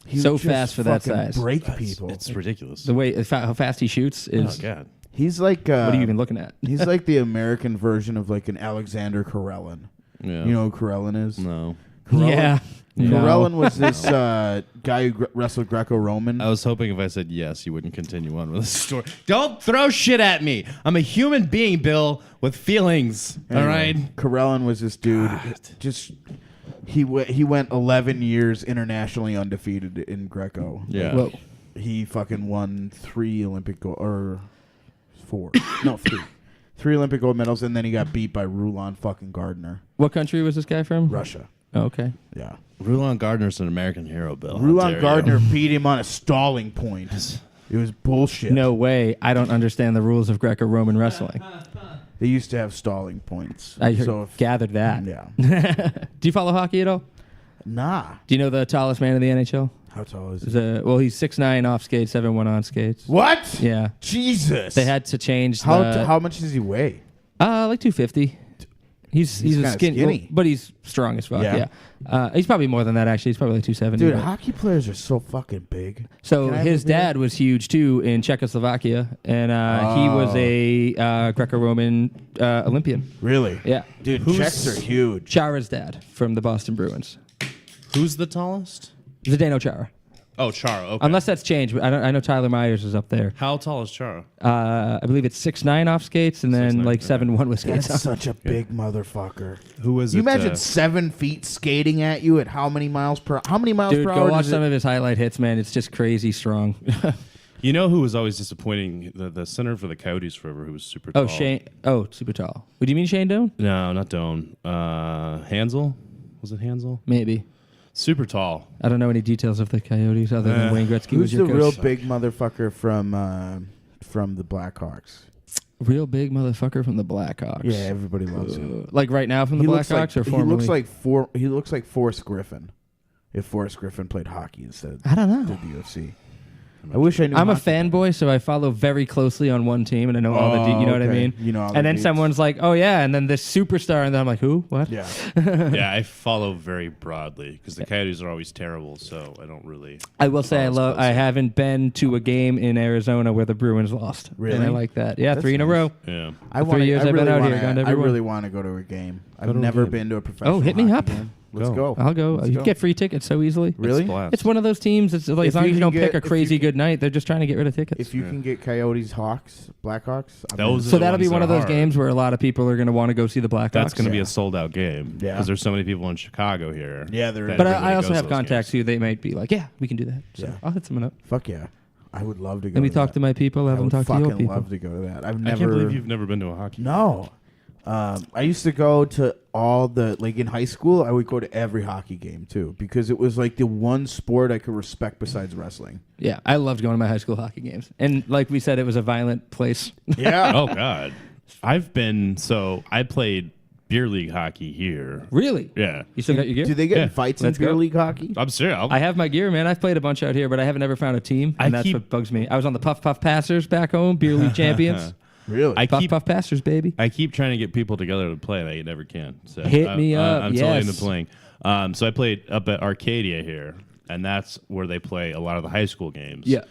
he So would just fast for that fucking size. break people. It's ridiculous. The way how fast he shoots is. Oh god. He's like What are you even looking at? he's like the American version of an Alexander Karelin. Yeah. You know who Karelin is? No. Yeah. Karelin was this guy who wrestled Greco-Roman. I was hoping if I said yes, you wouldn't continue on with the story. Don't throw shit at me. I'm a human being, Bill, with feelings. Anyway, all right. Karelin was this dude. He went 11 years internationally undefeated in Greco. Yeah. Whoa. He fucking won 3 Olympic gold or 4. No, 3. 3 Olympic gold medals, and then he got beat by Rulon fucking Gardner. What country was this guy from? Russia. Oh, okay. Yeah. Rulon Gardner's an American hero, Bill. Rulon Gardner beat him on a stalling point. It was bullshit. No way. I don't understand the rules of Greco-Roman wrestling. They used to have stalling points. I gathered that. Yeah. Do you follow hockey at all? Nah. Do you know the tallest man in the NHL? How tall is he? He's 6'9" off skates, 7'1" on skates. What? Yeah. Jesus. They had to change How much does he weigh? like 250. He's kinda a skinny. but he's strong as fuck. Yeah. Yeah. He's probably more than that actually. He's probably like 270. Dude, but- hockey players are so fucking big. So Can I have his a beer? dad was huge too in Czechoslovakia, and he was a Greco-Roman Olympian. Really? Yeah. Dude, Czechs are huge. Chara's dad from the Boston Bruins. Who's the tallest? Zdeno Chara. Oh, Chara. Okay. Unless that's changed, but I know Tyler Myers is up there. How tall is Chara? I believe it's 6'9" off skates, and then 6'9", 7'1" with skates. That's on. such a big motherfucker. Who is You it? imagine 7 feet skating at you at how many miles per hour? Dude, go watch some of his highlight hits, man. It's just crazy strong. You know who was always disappointing? The center for the Coyotes forever, who was super tall. Super tall. What do you mean Shane Doan? No, not Doan. Hansel? Was it Hansel? Maybe. Super tall. I don't know any details of the Coyotes other than Wayne Gretzky Who's was your the coach. real big motherfucker from the Blackhawks? Real big motherfucker from the Blackhawks. Yeah, everybody loves him. Like right now from the Blackhawks or formerly? He looks like Forrest Griffin. If Forrest Griffin played hockey instead of I don't know. did the UFC. I wish I knew. I'm a hockey. fanboy, so I follow very closely on one team, and I know all the. You know what I okay. mean? You know all the and then deets. someone's like, "Oh yeah," and then this superstar, and then I'm like, "Who? What?" Yeah. Yeah, I follow very broadly because the Coyotes are always terrible, so I don't really. I will say follow I haven't been to a game in Arizona where the Bruins lost. Really? And I like that. Yeah, That's 3 in a nice. row. Yeah. I want. 3 years I've been out here, gone to I every one. really want to go to a game. I've to a never game. been to a professional. Oh, hit me hockey up. game. Let's Go. go. I'll go. Let's You go. get free tickets so easily. Really? It's blast. It's one of those teams. It's like, If as long you as you can don't get- pick a if you crazy can- good night, they're just trying to get rid of tickets. If you can get Coyotes, Hawks, Blackhawks, I'm Those in. are So the that'll be ones one that of those are hard. games where a lot of people are going to want to go see the Blackhawks. That's going to be Yeah. a sold out game. Yeah. Because there's so many people in Chicago here. Yeah, there is. that But really I also goes have to those contacts games. who they might be like, yeah, we can do that. So Yeah. I'll hit someone up. Fuck yeah, I would love to go. Let me to talk that. to my people. I Have them would talk to your fucking people. love to go to that. I've I never. can't believe you've never been to a hockey game. No. I used to go to all the, like in high school, I would go to every hockey game too because it was like the one sport I could respect besides wrestling. Yeah, I loved going to my high school hockey games. And like we said, it was a violent place. Yeah. Oh, God. I played beer league hockey here. Really? Yeah. You still got your gear? Do they get in fights in Let's beer go. league hockey? I'm serious. I have my gear, man. I've played a bunch out here, but I haven't ever found a team, and that's what bugs me. I was on the Puff Puff Passers back home, beer league champions. Really? Puff Puff Passers, baby. I keep trying to get people together to play, and I never can. So Hit me up, I'm totally yes. into playing. So I played up at Arcadia here, and that's where they play a lot of the high school games. Yeah.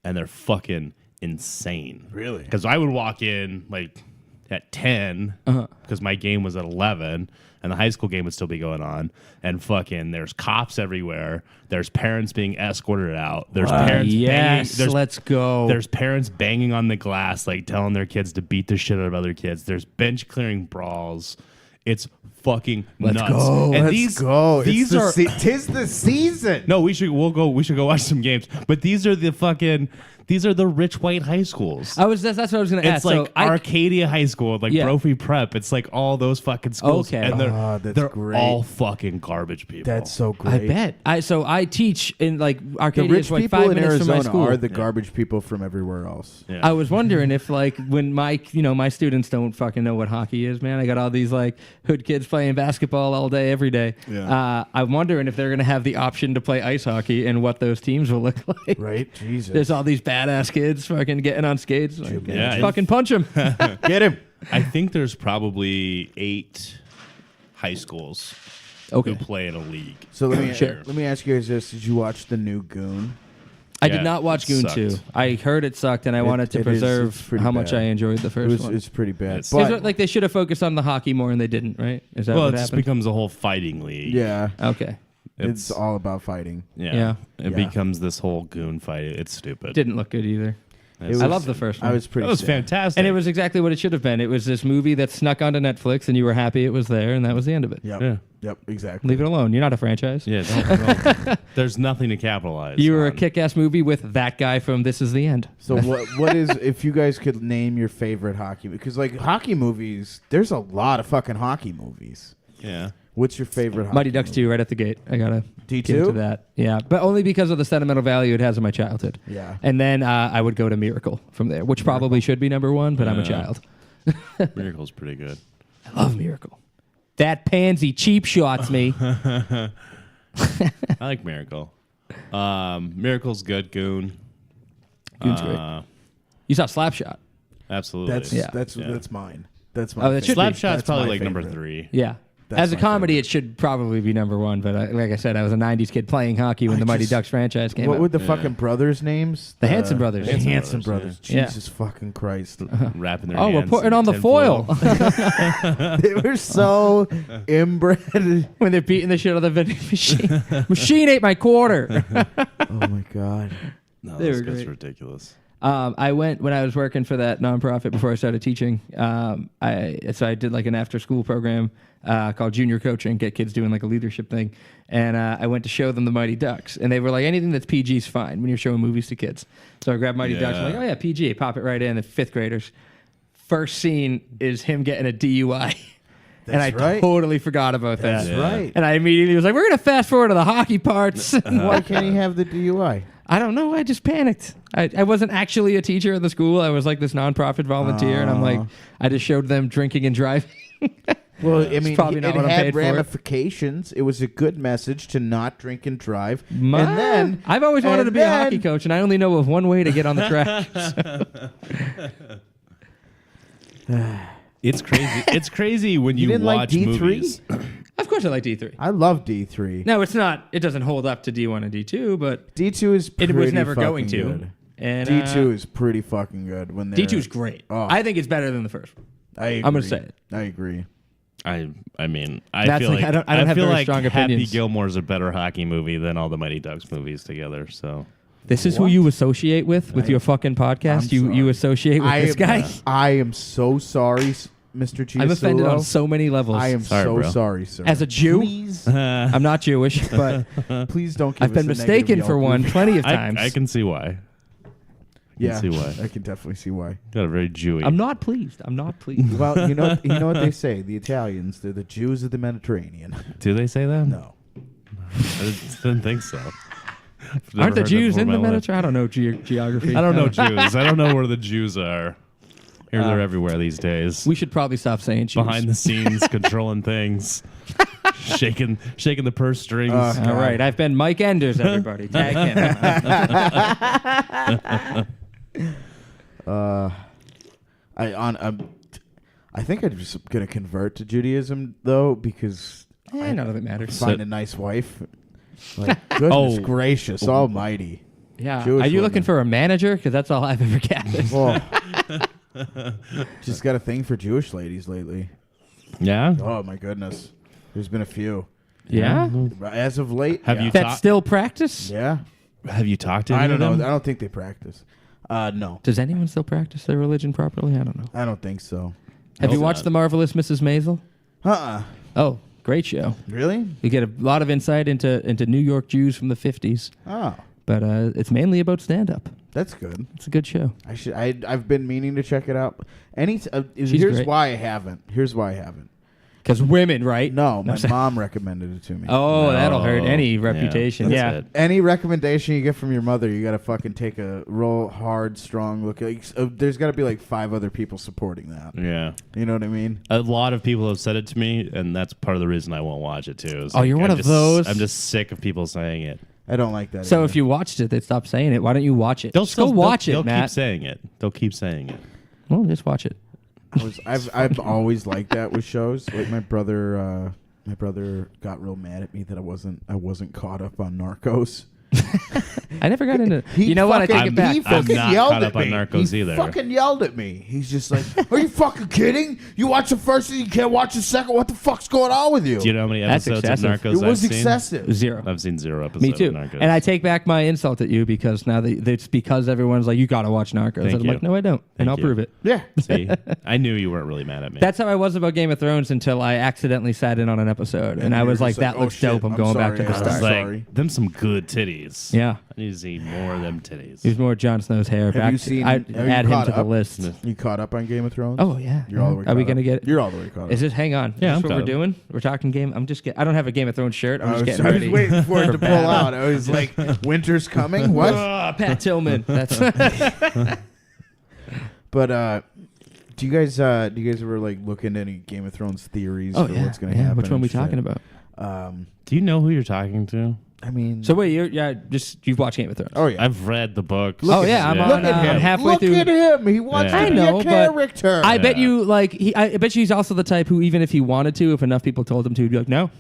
And they're fucking insane. Really? Because I would walk in like at 10 because my game was at 11 and the high school game would still be going on, and fucking there's cops everywhere. There's parents being escorted out. There's parents banging. Let's go. There's parents banging on the glass, like telling their kids to beat the shit out of other kids. There's bench clearing brawls. It's fucking nuts. Go. And Let's go. These are tis the season. no. We should go watch some games. But these are the rich white high schools. That's what I was going to ask. It's like So Arcadia High School, like Yeah. Brophy Prep. It's like all those fucking schools. Okay. And that's they're great. all fucking garbage people. That's so great. I bet. I teach in like The Arcadia rich is like people 5 in minutes from my Arizona school. are the garbage people from everywhere else. Yeah. I was wondering if like when my students don't fucking know what hockey is, man. I got all these like hood kids playing basketball all day, every day. Yeah. I'm wondering if they're gonna have the option to play ice hockey and what those teams will look like. Right? Jesus. There's all these badass kids fucking getting on skates. Like, Yeah. just fucking punch them. Get him. I think there's probably 8 high schools Okay. who play in a league. So let Sure. me ask you guys this: did you watch the new Goon? I Yeah, did not watch it Goon sucked. 2. I heard it sucked, and I wanted to it is- preserve it's pretty how much bad. I enjoyed the first one. It's pretty bad. It's- But It's like they should have focused on the hockey more, and they didn't, right? Is that Well, what it just happened? becomes a whole fighting league. yeah, Okay. it's all about fighting. Yeah. It Yeah. becomes this whole goon fight. It's stupid. Didn't look good either. It's- I love the first one. I was pretty. That was sad. fantastic. And it was exactly what it should have been. It was this movie that snuck onto Netflix, and you were happy it was there, and that was the end of it. Yep. Yeah. Yep. Exactly. Leave it alone. You're not a franchise. Yeah, don't. There's nothing to capitalize. You were a on. kick-ass movie with that guy from This Is the End. So what is if you guys could name your favorite hockey? Because like hockey movies, there's a lot of fucking hockey movies. Yeah. What's your favorite? Hockey Mighty Ducks movie? 2 right at the gate. I gotta D2? get into that. Yeah, but only because of the sentimental value it has in my childhood. Yeah. And then I would go to Miracle from there, which probably should be number 1, but I'm a Yeah. child. Miracle's pretty good. I love Miracle. That pansy cheap shots me. I like Miracle. Miracle's good. Goon. Goon's great. You saw Slapshot. Absolutely. That's Yeah. that's mine. That's my. Oh, that should be. Slapshot's That's probably my like number favorite. 3. Yeah. That's As a my comedy, favorite. it should probably be number 1, but like I said, I was a 90s kid playing hockey when I the Mighty just- Ducks franchise came What out. were the fucking brothers' names? The Hanson brothers. The Hanson Hanson brothers, brothers. yeah. Jesus fucking Christ. Wrapping their Oh, we're hands putting in on the tinfoil. foil. They were so inbred. When they're beating the shit out of the vending machine. Machine ate my quarter. Oh my god. No, They this were guy's great. ridiculous. I went when I was working for that nonprofit before I started teaching. I did like an after school program called Junior Coaching, get kids doing like a leadership thing. And I went to show them the Mighty Ducks, and they were like, anything that's PG is fine when you're showing movies to kids. So I grabbed Mighty Ducks, I'm like, oh yeah, PG, pop it right in. The 5th graders. First scene is him getting a DUI. And I That's right. totally forgot about that. That's right. And I immediately was like, we're going to fast forward to the hockey parts. Why can't he have the DUI? I don't know. I just panicked. I wasn't actually a teacher at the school. I was like this nonprofit volunteer, and I'm like, I just showed them drinking and driving. Well, I mean, probably not it what I'm had paid for. ramifications. It was a good message to not drink and drive. And Man, then I've always wanted to be a then- hockey coach, and I only know of one way to get on the track. It's crazy. It's crazy when you didn't like watch D3? movies. Of course, I like D3. I love D3. No, it's not. It doesn't hold up to D1 and D2, but D2 is it pretty was never fucking going to. good. And D2 is pretty fucking good. When D2 is great. Oh. I think it's better than the first one. I agree. I'm gonna say it. I agree. I mean, That's feel like- like I don't have feel very like strong Happy opinions. Gilmore's a better hockey movie than all the Mighty Ducks movies together. So This is who What? you associate with your fucking podcast. I'm You sorry. associate with this guy. I am so sorry, Mr. Giasullo. I'm offended on so many levels. I am Sorry, so bro. sorry, sir. As a Jew, please, I'm not Jewish, but please don't. Give I've us been a negative mistaken for Yelp one review. plenty of times. I can see why. Yeah, see why. I can definitely see why. Got a very Jewy. I'm not pleased. I'm not pleased. Well, you know what they say. The Italians, they're the Jews of the Mediterranean. Do they say that? No. I didn't think so. I've never Aren't the heard that Jews before in the my life. Mediterranean? I don't know geography. I don't know Jews. I don't know where the Jews are. They're everywhere these days. We should probably stop saying Jews. Behind the scenes, controlling things, shaking the purse strings. All right, I've been Mike Enders, everybody. Tag him. I think I'm just gonna convert to Judaism though because None of it matters. find a nice wife. Like goodness gracious, Almighty. Yeah. Jewish Are you women. looking for a manager? Because that's all I've ever gathered. Well, just got a thing for Jewish ladies lately. Yeah. Oh my goodness, there's been a few. Yeah. As of late. Have yeah. you That's still practice? Yeah. Have you talked to? I any don't of know. them? I don't think they practice. No, Does anyone still practice their religion properly? I don't know. I don't think so. Have you Hope watched not. The Marvelous Mrs. Maisel? Oh, great show. Really? You get a lot of insight into New York Jews from the 50s, Oh, but it's mainly about stand-up. that's good. It's a good show. I've been meaning to check it out. Here's great. why I haven't. Here's why I haven't. Because women, right? No, my mom recommended it to me. Oh, that'll hurt any Yeah, reputation. that's Yeah. it. Any recommendation you get from your mother, you gotta fucking take a real hard, strong look. There's gotta be like 5 other people supporting that. Yeah. You know what I mean? A lot of people have said it to me, and that's part of the reason I won't watch it too. Is Oh, you're one I'm of those? I'm just sick of people saying it. I don't like that. So either. if you watched it, they'd stop saying it. Why don't you watch it? They'll Just go watch it, They'll Matt. keep saying it. They'll keep saying it. Well, just watch it. I've always liked that with shows. Like my brother got real mad at me that I wasn't caught up on Narcos. I never got into. He You know what? I take fucking- it back. He fucking not yelled caught at up on me. Narcos He either. fucking yelled at me. He's just like, "Are you fucking kidding? You watch the first and you can't watch the second. What the fuck's going on with you?" Do you know how many That's episodes of excessive. Narcos It was I've seen? excessive. 0. I've seen 0 episodes Me too. of Narcos. And I take back my insult at you because now it's because everyone's like, you got to watch Narcos. Thank And I'm you. like, no, I don't. And Thank I'll you. prove it. Yeah. See, I knew you weren't really mad at me. That's how I was about Game of Thrones until I accidentally sat in on an episode. And I you're was like, just like, that oh, looks shit, dope. I'm I'm going back sorry, to the I I was was start. like, sorry. them some good titties. Yeah. I need to see more of them titties. Here's more Jon Snow's hair. Have you seen- I'd have you add him caught to the up? list. You caught up on Game of Thrones? Oh, yeah. You're all the way Are we caught going to up. get it? You're all the way caught Is up. it? Hang on. Yeah, Is I'm this what caught we're up. doing? We're talking game. I don't have a Game of Thrones shirt. I'm just getting I was ready. waiting for it to pull battle. out. I was like, "Winter's coming." What? Pat Tillman. That's But do you guys ever like look into any Game of Thrones theories for what's going to happen? Which one are and we shit? talking about? Do you know who you're talking to? I mean, So wait, you've watched Game of Thrones. oh yeah. I've read the books. Oh, yeah, I'm on, Look at him. I'm halfway Look through. at him. He wants Yeah. to I be know, a but character. I bet Yeah. you like I bet you he's also the type who even if he wanted to, if enough people told him to, he'd be like, no,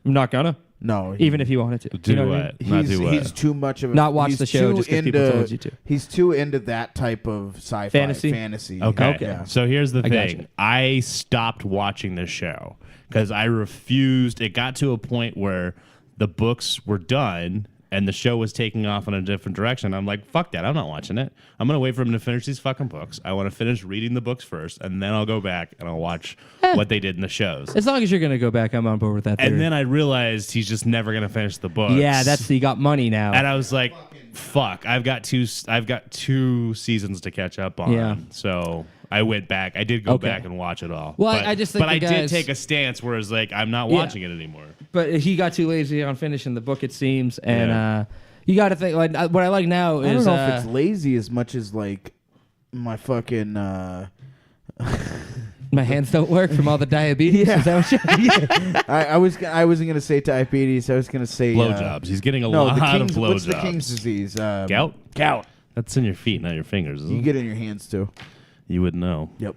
I'm not gonna. no, Even if he wanted to. Do You know what I what? mean? Not do what? he's too much of a Not watch he's the show too just 'cause people into- told you to. He's too into that type of sci-fi fantasy. Okay. Yeah. So here's the I got thing. you. I stopped watching this show because I refused. It got to a point where the books were done and the show was taking off in a different direction. I'm like, fuck that. I'm not watching it. I'm going to wait for him to finish these fucking books. I want to finish reading the books first, and then I'll go back and I'll watch what they did in the shows. As long as you're gonna go back, I'm on board with that. And theory. then I realized he's just never going to finish the books. yeah, he got money now. And I was like, fuck, I've got two seasons to catch up on. Yeah. So I went back. I did go Okay. back and watch it all. Well, but, I just think but the I did guys- take a stance where it's like I'm not Yeah. watching it anymore. But he got too lazy on finishing the book, it seems, and Yeah. you got to think like what I like now I don't is know if it's lazy as much as like my fucking. my hands don't work from all the diabetes. Yeah. Is that what you I wasn't gonna say diabetes. I was gonna say Blowjobs. He's getting a No, lot the of king's, what's the blowjobs. king's disease? Gout? Gout. That's in your feet, not your fingers. Isn't You it? get it in your hands too. You would know. Yep.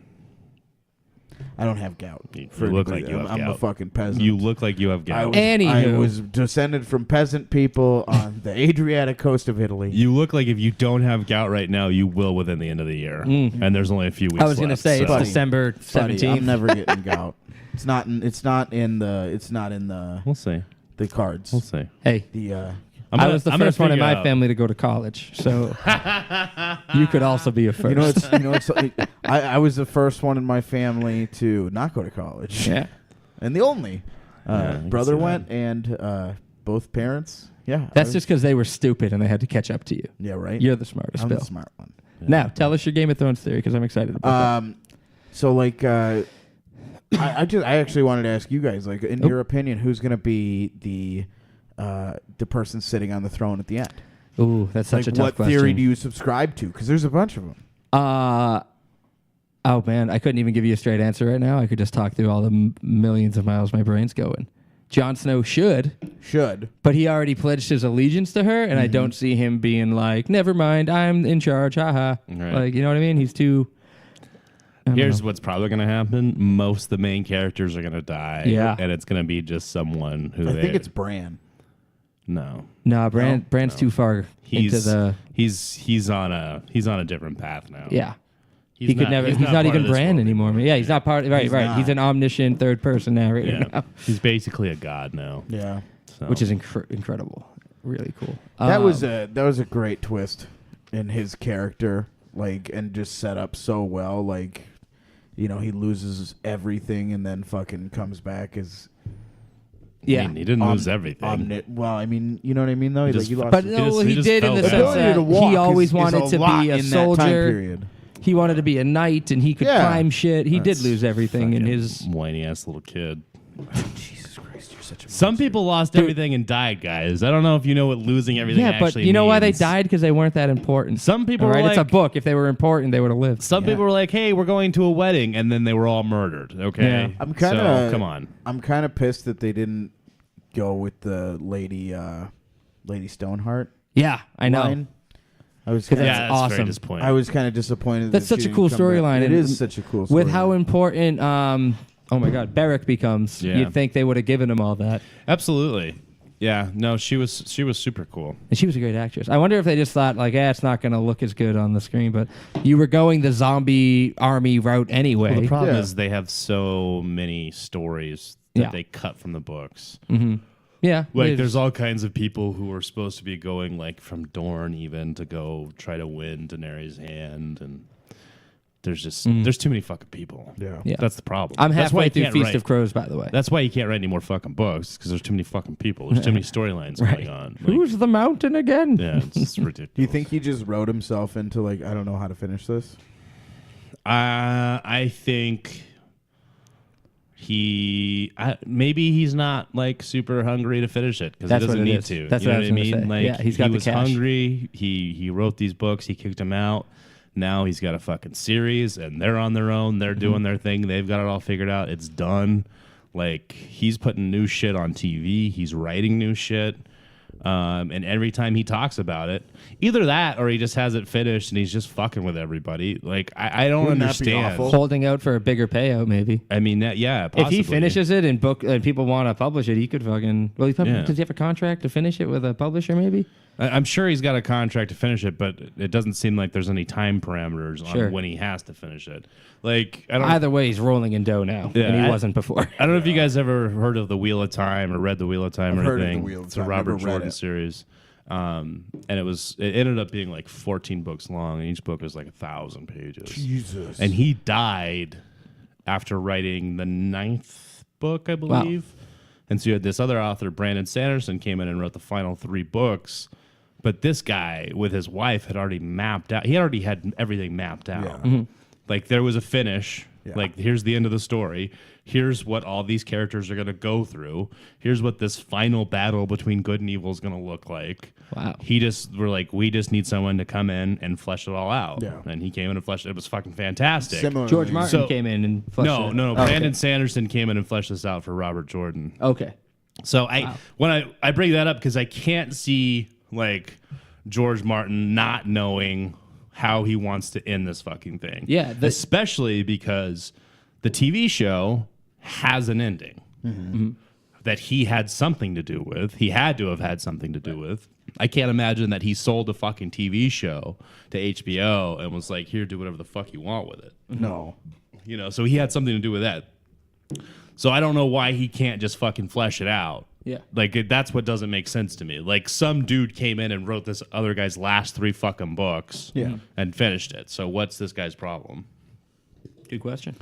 I don't have gout. You For look anybody. like you have I'm a gout. fucking peasant. You look like you have I gout. was, Anywho. I was descended from peasant people on the Adriatic coast of Italy. You look like if you don't have gout right now, you will within the end of the year. And there's only a few weeks I was gonna left, say it's so- Buddy. December Buddy, 17th. I'm never getting gout. It's not in the We'll see. cards. We'll see. Hey, The I was the I'm gonna first one in figure my out- family to go to college, so you could also be a first. I was the first one in my family to not go to college. yeah. And the only Yeah, you can brother see that. went and both parents. Yeah. That's just because they were stupid and they had to catch up to you. yeah, right. You're the smartest, I'm Bill. the smart one. Now, tell us your Game of Thrones theory because I'm excited about So like I actually wanted to ask you guys, like, in your opinion, who's gonna be the person sitting on the throne at the end? that. Ooh, that's such Like, a tough what question. theory do you subscribe to? Because there's a bunch of them. Oh man, I couldn't even give you a straight answer right now. I could just talk through all the millions of miles my brain's going. Jon Snow should, but he already pledged his allegiance to her, and I don't see him being like, "Never mind, I'm in charge." Haha. Right. Like, you know what I mean? He's too. Here's what's probably going to happen. Most of the main characters are going to die. Yeah. And it's going to be just someone who I think it's Bran. No. Nah, Bran's too far into the. He's on a different path now. Yeah. He's He's not part even of this Bran world anymore. Yeah, he's not part. Right, He's right. not. He's an omniscient third person narrator Yeah. now, He's basically a god now. Yeah. So. which is incredible. Really cool. That was a great twist in his character, like, and just set up so well. Like, you know, he loses everything and then fucking comes back as. Yeah. I mean, he didn't lose everything. Well, I mean, you know what I mean, though. Just He lost But his- no, he he just did in fell the down. sense ability that to walk he always is wanted a to lot be a in that time soldier. period. He wanted to be a knight, and he could Yeah. climb shit. He did That's lose everything in fucking his. whiny ass little kid. Jesus Christ, you're such a. Some people lost everything and died, guys. I don't know if you know what losing everything Yeah, but actually you know why they means. died? Because they weren't that important. Some people All were right, it's a like, book. If they were important, they would have lived. some people were like, "Hey, we're going to a wedding," and then they were all murdered. Okay, Yeah. I'm kind of. so, come on. I'm kind of pissed that they didn't go with the Lady Stoneheart. Yeah, I know. line. I was 'Cause kinda, that's Yeah, that's awesome. very disappointing. I was kind of disappointed. That's that such she a cool didn't come back. storyline, It and is such a cool storyline. With how important, oh my God, Beric becomes, Yeah. you'd think they would have given him all that. Absolutely. Yeah. No, she was super cool. And she was a great actress. I wonder if they just thought, like, it's not going to look as good on the screen, but you were going the zombie army route anyway. Well, the problem Yeah. is they have so many stories that Yeah. they cut from the books. Yeah. Like, it there's is. all kinds of people who are supposed to be going, like, from Dorne even to go try to win Daenerys' hand, and there's just there's too many fucking people. Yeah. Yeah. That's the problem. I'm That's why halfway you through can't Feast write. of Crows, by the way. That's why you can't write any more fucking books, because there's too many fucking people. There's too many storylines going on. Like, Who's the mountain again? yeah, it's ridiculous. Do you think he just wrote himself into, like, I don't know how to finish this? I think maybe he's not like super hungry to finish it because he That's what doesn't it need is. to. That's you know what I was what I gonna mean? say. Like, Yeah, he's got he the was cash. hungry. He wrote these books. He kicked them out. Now he's got a fucking series, and they're on their own. They're doing their thing. They've got it all figured out. It's done. Like, he's putting new shit on TV. He's writing new shit. And every time he talks about it, either that or he just has it finished and he's just fucking with everybody. Like, I don't Wouldn't that be understand. awful? Holding out for a bigger payout, maybe. I mean, yeah, If possibly. he finishes it and people want to publish it, he could fucking. Well, Yeah. does he have a contract to finish it with a publisher? Maybe. I'm sure he's got a contract to finish it, but it doesn't seem like there's any time parameters Sure. on when he has to finish it. Like, I don't. Either way, he's rolling in dough now, Yeah, and he I- wasn't before. I don't know if you guys ever heard of the Wheel of Time or read the Wheel of Time I've or heard of anything. The Wheel of It's a Time, Robert never read Jordan it. series, and it ended up being like 14 books long, and each book was like 1,000 pages. Jesus. And he died after writing the 9th book, I believe. And so you had this other author, Brandon Sanderson, came in and wrote the final 3 books. But this guy with his wife had already mapped out. He already had everything mapped out. Yeah. Like, there was a finish. Yeah. Like, here's the end of the story. Here's what all these characters are going to go through. Here's what this final battle between good and evil is going to look like. Wow. We're like, we just need someone to come in and flesh it all out. Yeah. And he came in and fleshed it. It was fucking fantastic. Similarly, George Martin So- came in and fleshed No, it. no, Oh, Brandon Sanderson came in and fleshed this out for Robert Jordan. Okay. So when I bring that up because I can't see like George Martin not knowing how he wants to end this fucking thing. Yeah, especially because the TV show has an ending that he had something to do with. He had to have had something to do with. I can't imagine that he sold a fucking TV show to HBO and was like, "Here, do whatever the fuck you want with it." No. You know, so he had something to do with that. So I don't know why he can't just fucking flesh it out. Yeah. Like, that's what doesn't make sense to me. Like, some dude came in and wrote this other guy's last 3 fucking books and finished it. So what's this guy's problem? Good question.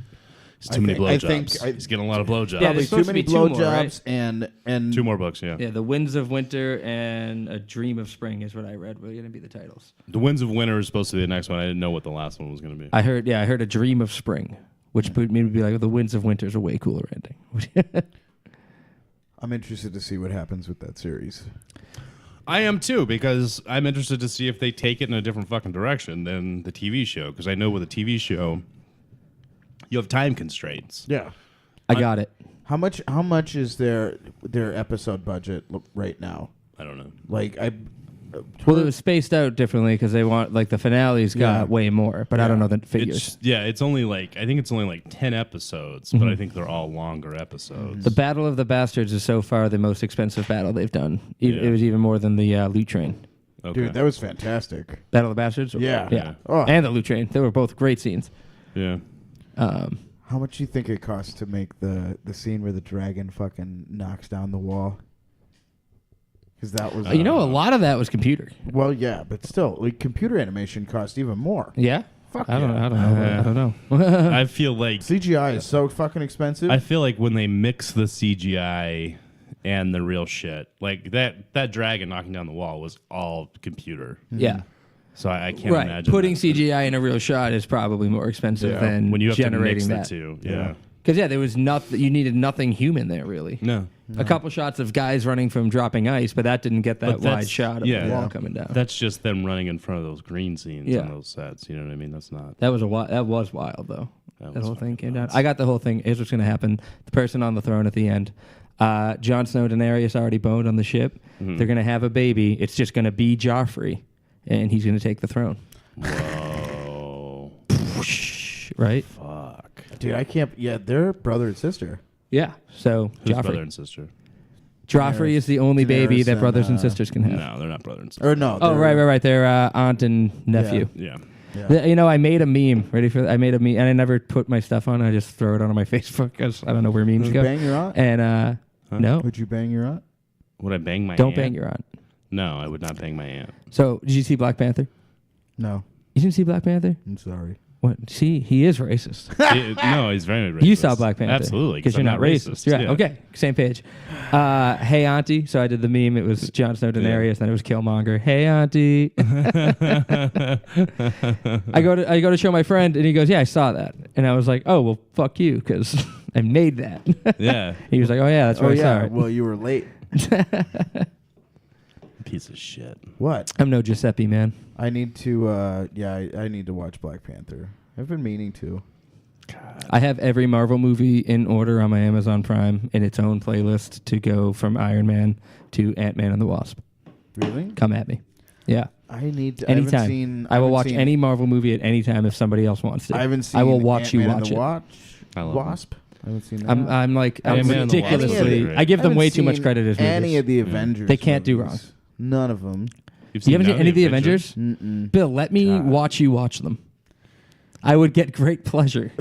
It's too many I think- blowjobs. He's getting a lot of blowjobs. Yeah, Probably there's too supposed to many be 2 more, blowjobs right? and 2 more books, yeah. Yeah, The Winds of Winter and A Dream of Spring is what I read. Were going to be the titles. The Winds of Winter is supposed to be the next one. I didn't know what the last one was going to be. I heard A Dream of Spring, which put me to be like, The Winds of Winter is a way cooler ending. I'm interested to see what happens with that series. I am too, because I'm interested to see if they take it in a different fucking direction than the TV show. Because I know with the TV show, you have time constraints. Yeah. I got it. How much is their episode budget right now? I don't know. Like Well, it was spaced out differently because they want like the finales got way more, but I don't know the figures. It's only like I think it's only like 10 episodes, but I think they're all longer episodes. The Battle of the Bastards is so far the most expensive battle they've done. It was even more than the Loot Train. Okay. Dude, that was fantastic. Battle of the Bastards? Yeah. Oh. And the Loot Train. They were both great scenes. Yeah. How much do you think it costs to make the scene where the dragon fucking knocks down the wall? Because that was... a lot of that was computer. Well, yeah, but still, like computer animation cost even more. Yeah? Fuck I don't know. I don't know. I feel like CGI is so fucking expensive. I feel like when they mix the CGI and the real shit, like that dragon knocking down the wall was all computer. Yeah. So I can't imagine putting that. CGI in a real shot is probably more expensive than when you have generating to mix that. the two. Yeah. Because there was nothing. You needed nothing human there, really. No. A couple shots of guys running from dropping ice, but that didn't get that wide shot of the wall coming down. That's just them running in front of those green scenes Yeah. on those sets. You know what I mean? That's not. That was wild though. That whole thing came down. nuts. I got the whole thing. Here's what's going to happen. The person on the throne at the end. Jon Snow and Daenerys already boned on the ship. Mm-hmm. They're going to have a baby. It's just going to be Joffrey, and he's going to take the throne. Whoa. Right? Fuck. Dude, I can't... Yeah, they're brother and sister. Yeah. So Who's Joffrey. brother and sister? Joffrey is the only baby Daenerys that brothers and and, sisters can have. No, they're not brother and sister. Or no. Oh, right. They're aunt and nephew. Yeah. Yeah. I made a meme. Ready for that? I made a meme, and I never put my stuff on. I just throw it on my Facebook because I don't know where memes Would go. you bang your aunt? And no, Would you bang your aunt? Would I bang my don't aunt? bang your aunt. No, I would not bang my aunt. So, did you see Black Panther? No. You didn't see Black Panther? I'm sorry. What? See, he is racist. No, he's very racist. You saw Black Panther. Absolutely. Because you're I'm not racist. Yeah. Okay. Same page. Hey, auntie. So I did the meme. It was Jon Snow, Daenerys, then it was Killmonger. Hey, auntie. I go to show my friend, and he goes, yeah, I saw that. And I was like, oh, well, fuck you, because I made that. Yeah. He was like, oh, yeah, that's where I saw it. Well, you were late. Piece of shit. What? I'm no Giuseppe, man. I need to, I need to watch Black Panther. I've been meaning to. God. I have every Marvel movie in order on my Amazon Prime in its own playlist to go from Iron Man to Ant-Man and the Wasp. Really? Come at me. Yeah. I need to. Anytime. I will watch any Marvel movie at any time if somebody else wants to. I haven't seen I will watch Ant-Man you watch and the it. I love Wasp. I haven't seen that. I'm Ant-Man and the Wasp is ridiculously. great. I give them haven't way too much seen credit as movies. any of the Avengers. They can't do movies. wrong. None of them. You've You haven't seen none any of the Avengers? Mm-mm. Bill, let me watch you watch them. I would get great pleasure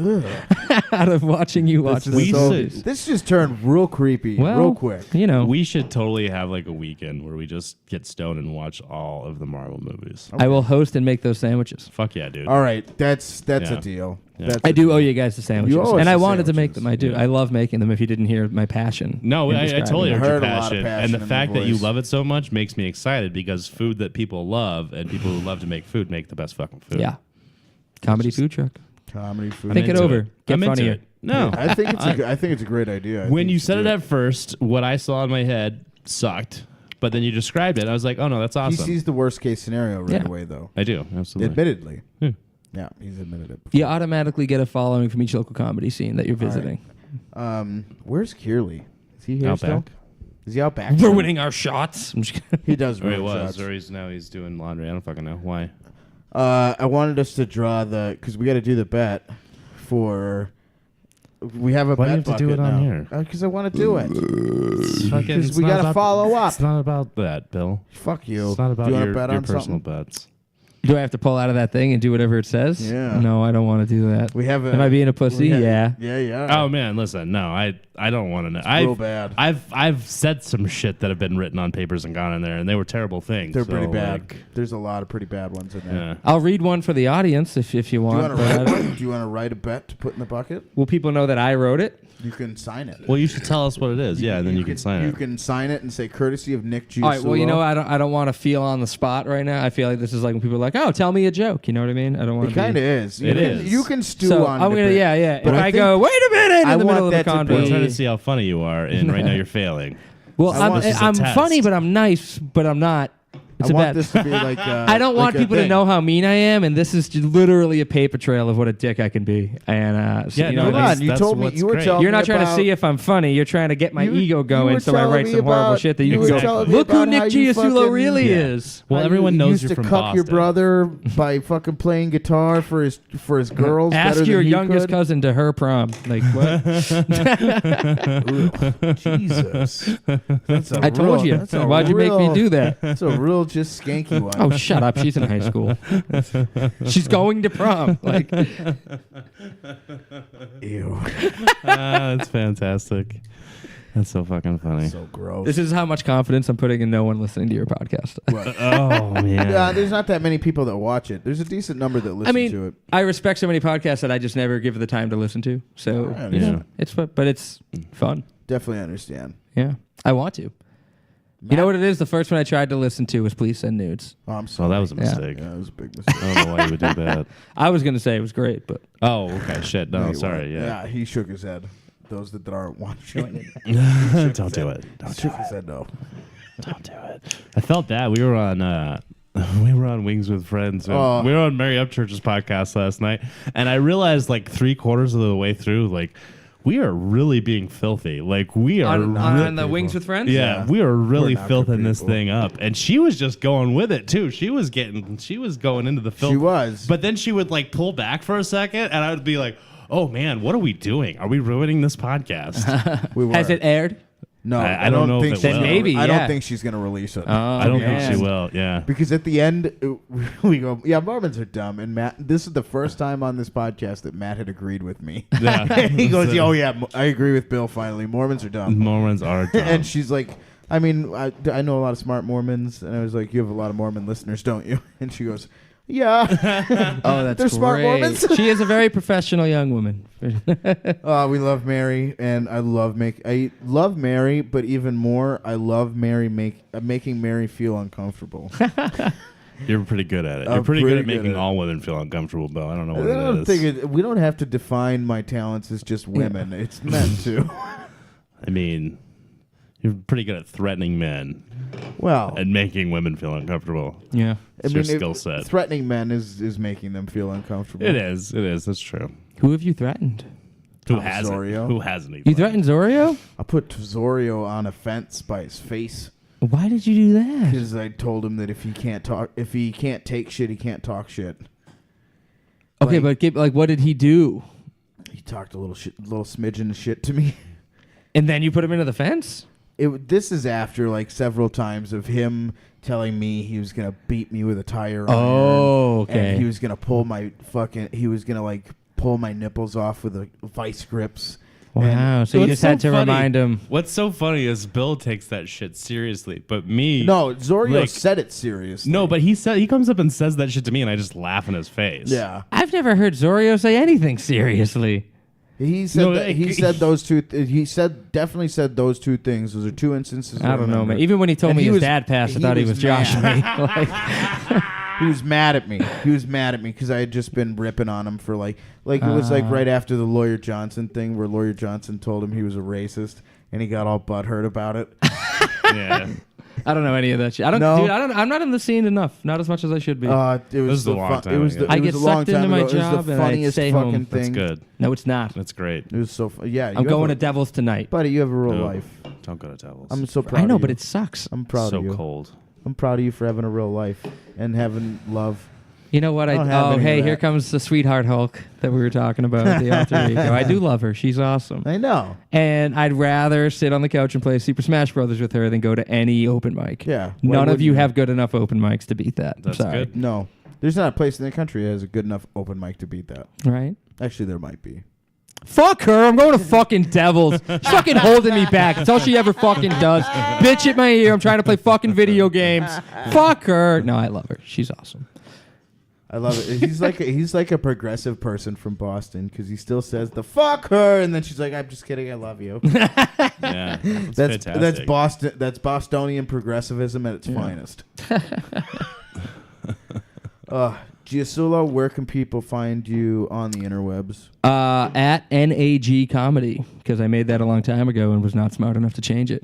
out of watching you watch This, them. is so, this just turned real creepy real quick. You know, We should totally have like a weekend where we just get stoned and watch all of the Marvel movies. I will host and make those sandwiches. Fuck yeah, dude. All right, that's Yeah. a deal. Yeah. That's I a do deal. owe you guys the sandwiches, You owe us and I the wanted to make them. I do. Yeah. I love making them. If you didn't hear my passion, No, in I describing totally it. I heard your heard a lot of passion. passion And the in fact your that you voice. love it so much makes me excited because food that people love and people who love to make food make the best fucking food. Yeah, comedy food truck. Comedy food. Think it into over. it. Get I'm into funnier. it. No. I think it's a great idea. I When think you should said do it at first, what I saw in my head sucked. But then you described it. I was like, oh no, that's he awesome. sees the worst case scenario right Yeah. away, though. I do, absolutely. Admittedly. Yeah. Yeah, he's admitted it. You automatically get a following from each local comedy scene that you're visiting. Where's Kearley? Is he here Out still? back. Is he out back? We're winning our shots. I'm just kidding. He does Or he win was, shots. or he's doing laundry. I don't fucking know. Why? I wanted us to draw because we got to do the bet for. We have a Why do you bet have to do bucket it on now. here? Because I want to do it. Because we gotta follow up. It's not about that, Bill. Fuck you. It's not about do you wanna your, bet your on personal something? bets. Do I have to pull out of that thing and do whatever it says? Yeah. No, I don't want to do that. We have. Am I being a pussy? Yeah. Yeah. Oh man, listen, no, I don't want to know. real bad. I've said some shit that have been written on papers and gone in there, and they were terrible things. They're so, pretty bad. like, There's a lot of pretty bad ones in there. yeah. I'll read one for the audience if you Do you want. want to but I write don't- one? Do you want to write a bet to put in the bucket? Will people know that I wrote it? You can sign it. Well, you should tell us what it is. Yeah, and then you can sign You it. can sign it and say courtesy of Nick Giasullo. All right. Well, you know, I don't want to feel on the spot right now. I feel like this is like when people are like, "Oh, tell me a joke." You know what I mean? I don't want It to. kind of is. It can, is. You can stew So on. I'm the gonna, bit. yeah. But If I I think go, wait a minute, in I the want middle of the that to convo. I'm trying be- to see how funny you are, and right now you're failing. Well, I want- I'm This is a test. funny, but I'm nice, but I'm not It's I a want bad. this to be like. I don't want people to know how mean I am, and this is just literally a paper trail of what a dick I can be. And Yeah, you no, know, Come on, you that's told me what's you were great. telling you're me not trying to about- see if I'm funny. You're trying to get my ego you going, were so I write telling me some horrible about- shit that you you were can go. telling me Look who about Nick how you Giasullo fucking- really Yeah. is. Well, How everyone you knows used you're to from cuck your Boston. brother by fucking playing guitar for his girls. Ask better your than he youngest could. cousin to her prom. Like what? Ugh, Jesus, that's a I told real- you. that's a Why'd you make me real- do that? That's a real just skanky one. Oh, shut up. She's in high school. She's going to prom. Like, Ew, That's fantastic. That's so fucking funny. so gross. this is how much confidence I'm putting in no one listening to your podcast. What? Oh man. Yeah, there's not that many people that watch it. There's a decent number that listen I mean, to it. I respect so many podcasts that I just never give the time to listen to. So, I you know, understand. it's fun, but it's fun. Definitely understand. Yeah. I want to. You know what it is? The first one I tried to listen to was Please Send Nudes. Oh, I'm So sorry. that was a Yeah. mistake. Yeah, that was a big mistake. I don't know why you would do that. I was going to say it was great, but Oh, okay. Shit. No, you sorry. weren't. Yeah. He shook his head. Those that aren't watching. Don't do it. He Don't do shook it. his head no. Don't do it. I felt that we were on Wings with Friends. And Oh. we were on Mary Upchurch's podcast last night, and I realized like 3/4 of the way through, like we are really being filthy. Like we are on the Wings with Friends? Yeah, we are really We're not good filthing this people. thing up, and she was just going with it too. She was going into the filth. She was. But then she would like pull back for a second, and I would be like, "Oh man, what are we doing? Are we ruining this podcast?" We were. Has it aired? No, I don't know if think it she's will. gonna- Maybe, I yeah. don't think she's gonna release it. I don't man. think she will. Yeah. Because at the end, we go, yeah, Mormons are dumb. And Matt, this is the first time on this podcast that Matt had agreed with me. Yeah. He goes, oh, yeah, I agree with Bill finally. Mormons are dumb. Mormons are dumb. And she's like, I mean, I know a lot of smart Mormons. And I was like, you have a lot of Mormon listeners, don't you? And she goes, yeah. Oh, that's They're smart great. Mormons. She is a very professional young woman. We love Mary, and I love Mary, but even more, I love Mary making Mary feel uncomfortable. You're pretty good at it. I'm You're pretty good at pretty good making at it. all women feel uncomfortable, Bill. I don't know I what don't it is. think we don't have to define my talents as just women. It's meant to. I mean, you're pretty good at threatening men Well, and making women feel uncomfortable. Yeah. It's your skill set. Threatening men is making them feel uncomfortable. It is. It is. That's true. Who have you threatened? Who Tom hasn't? Zorio. Who hasn't? You threatened Zorio? I put Zorio on a fence by his face Why did you do that? because I told him that if he can't take shit, he can't talk shit. Okay, Like- but what did he do? He talked a little smidgen of shit to me. And then you put him into the fence? This is after like several times of him telling me he was gonna beat me with a tire iron. Oh, okay. And he was gonna pull my pull my nipples off with a vice grips. Wow. So you What's just had so to funny- remind him. What's so funny is Bill takes that shit seriously, but me. No, Zorio Like- said it seriously. No, but he comes up and says that shit to me, and I just laugh in his face. Yeah. I've never heard Zorio say anything seriously. He said No, he said those two. He definitely said those two things. Those are two instances. I don't know, remember. man. Even when he told And me he his was- dad passed, I he thought he was was joshing me. Like, He was mad at me. He was mad at me because I had just been ripping on him for like it was like right after the Lawyer Johnson thing where Lawyer Johnson told him he was a racist and he got all butthurt about it. Yeah. I don't know any of that shit. I don't, No. dude. I'm not in the scene enough. Not as much as I should be. It was was a the long time It was ago. the, I it was get a long sucked into time my ago. It was job the and I funniest stay fucking home. thing. That's good. No, it's not. That's great. It was so yeah. I'm going to Devils tonight. buddy. You have a real No, life. Don't go to Devils. I'm so proud. I know, of but you. it sucks. I'm proud so of you. cold. I'm proud of you for having a real life and having love. You know what? I don't have Oh, any of hey, that. here comes the sweetheart Hulk that we were talking about, the alter ego. I do love her. She's awesome. I know. And I'd rather sit on the couch and play Super Smash Brothers with her than go to any open mic. Yeah. Why None of wouldn't you have good enough open mics to beat that. That's Sorry. good. No. There's not a place in the country that has a good enough open mic to beat that. Right? Actually, there might be. Fuck her. I'm going to fucking Devils. She's fucking holding me back. It's all she ever fucking does. Bitch at my ear. I'm trying to play fucking video games. Fuck her. No, I love her. She's awesome. I love it. He's like a progressive person from Boston because he still says the fuck her, and then she's like, "I'm just kidding, I love you." Yeah. That's fantastic. that's Boston. That's Bostonian progressivism at its finest. Giasullo, where can people find you on the interwebs? At NAG Comedy, because I made that a long time ago and was not smart enough to change it.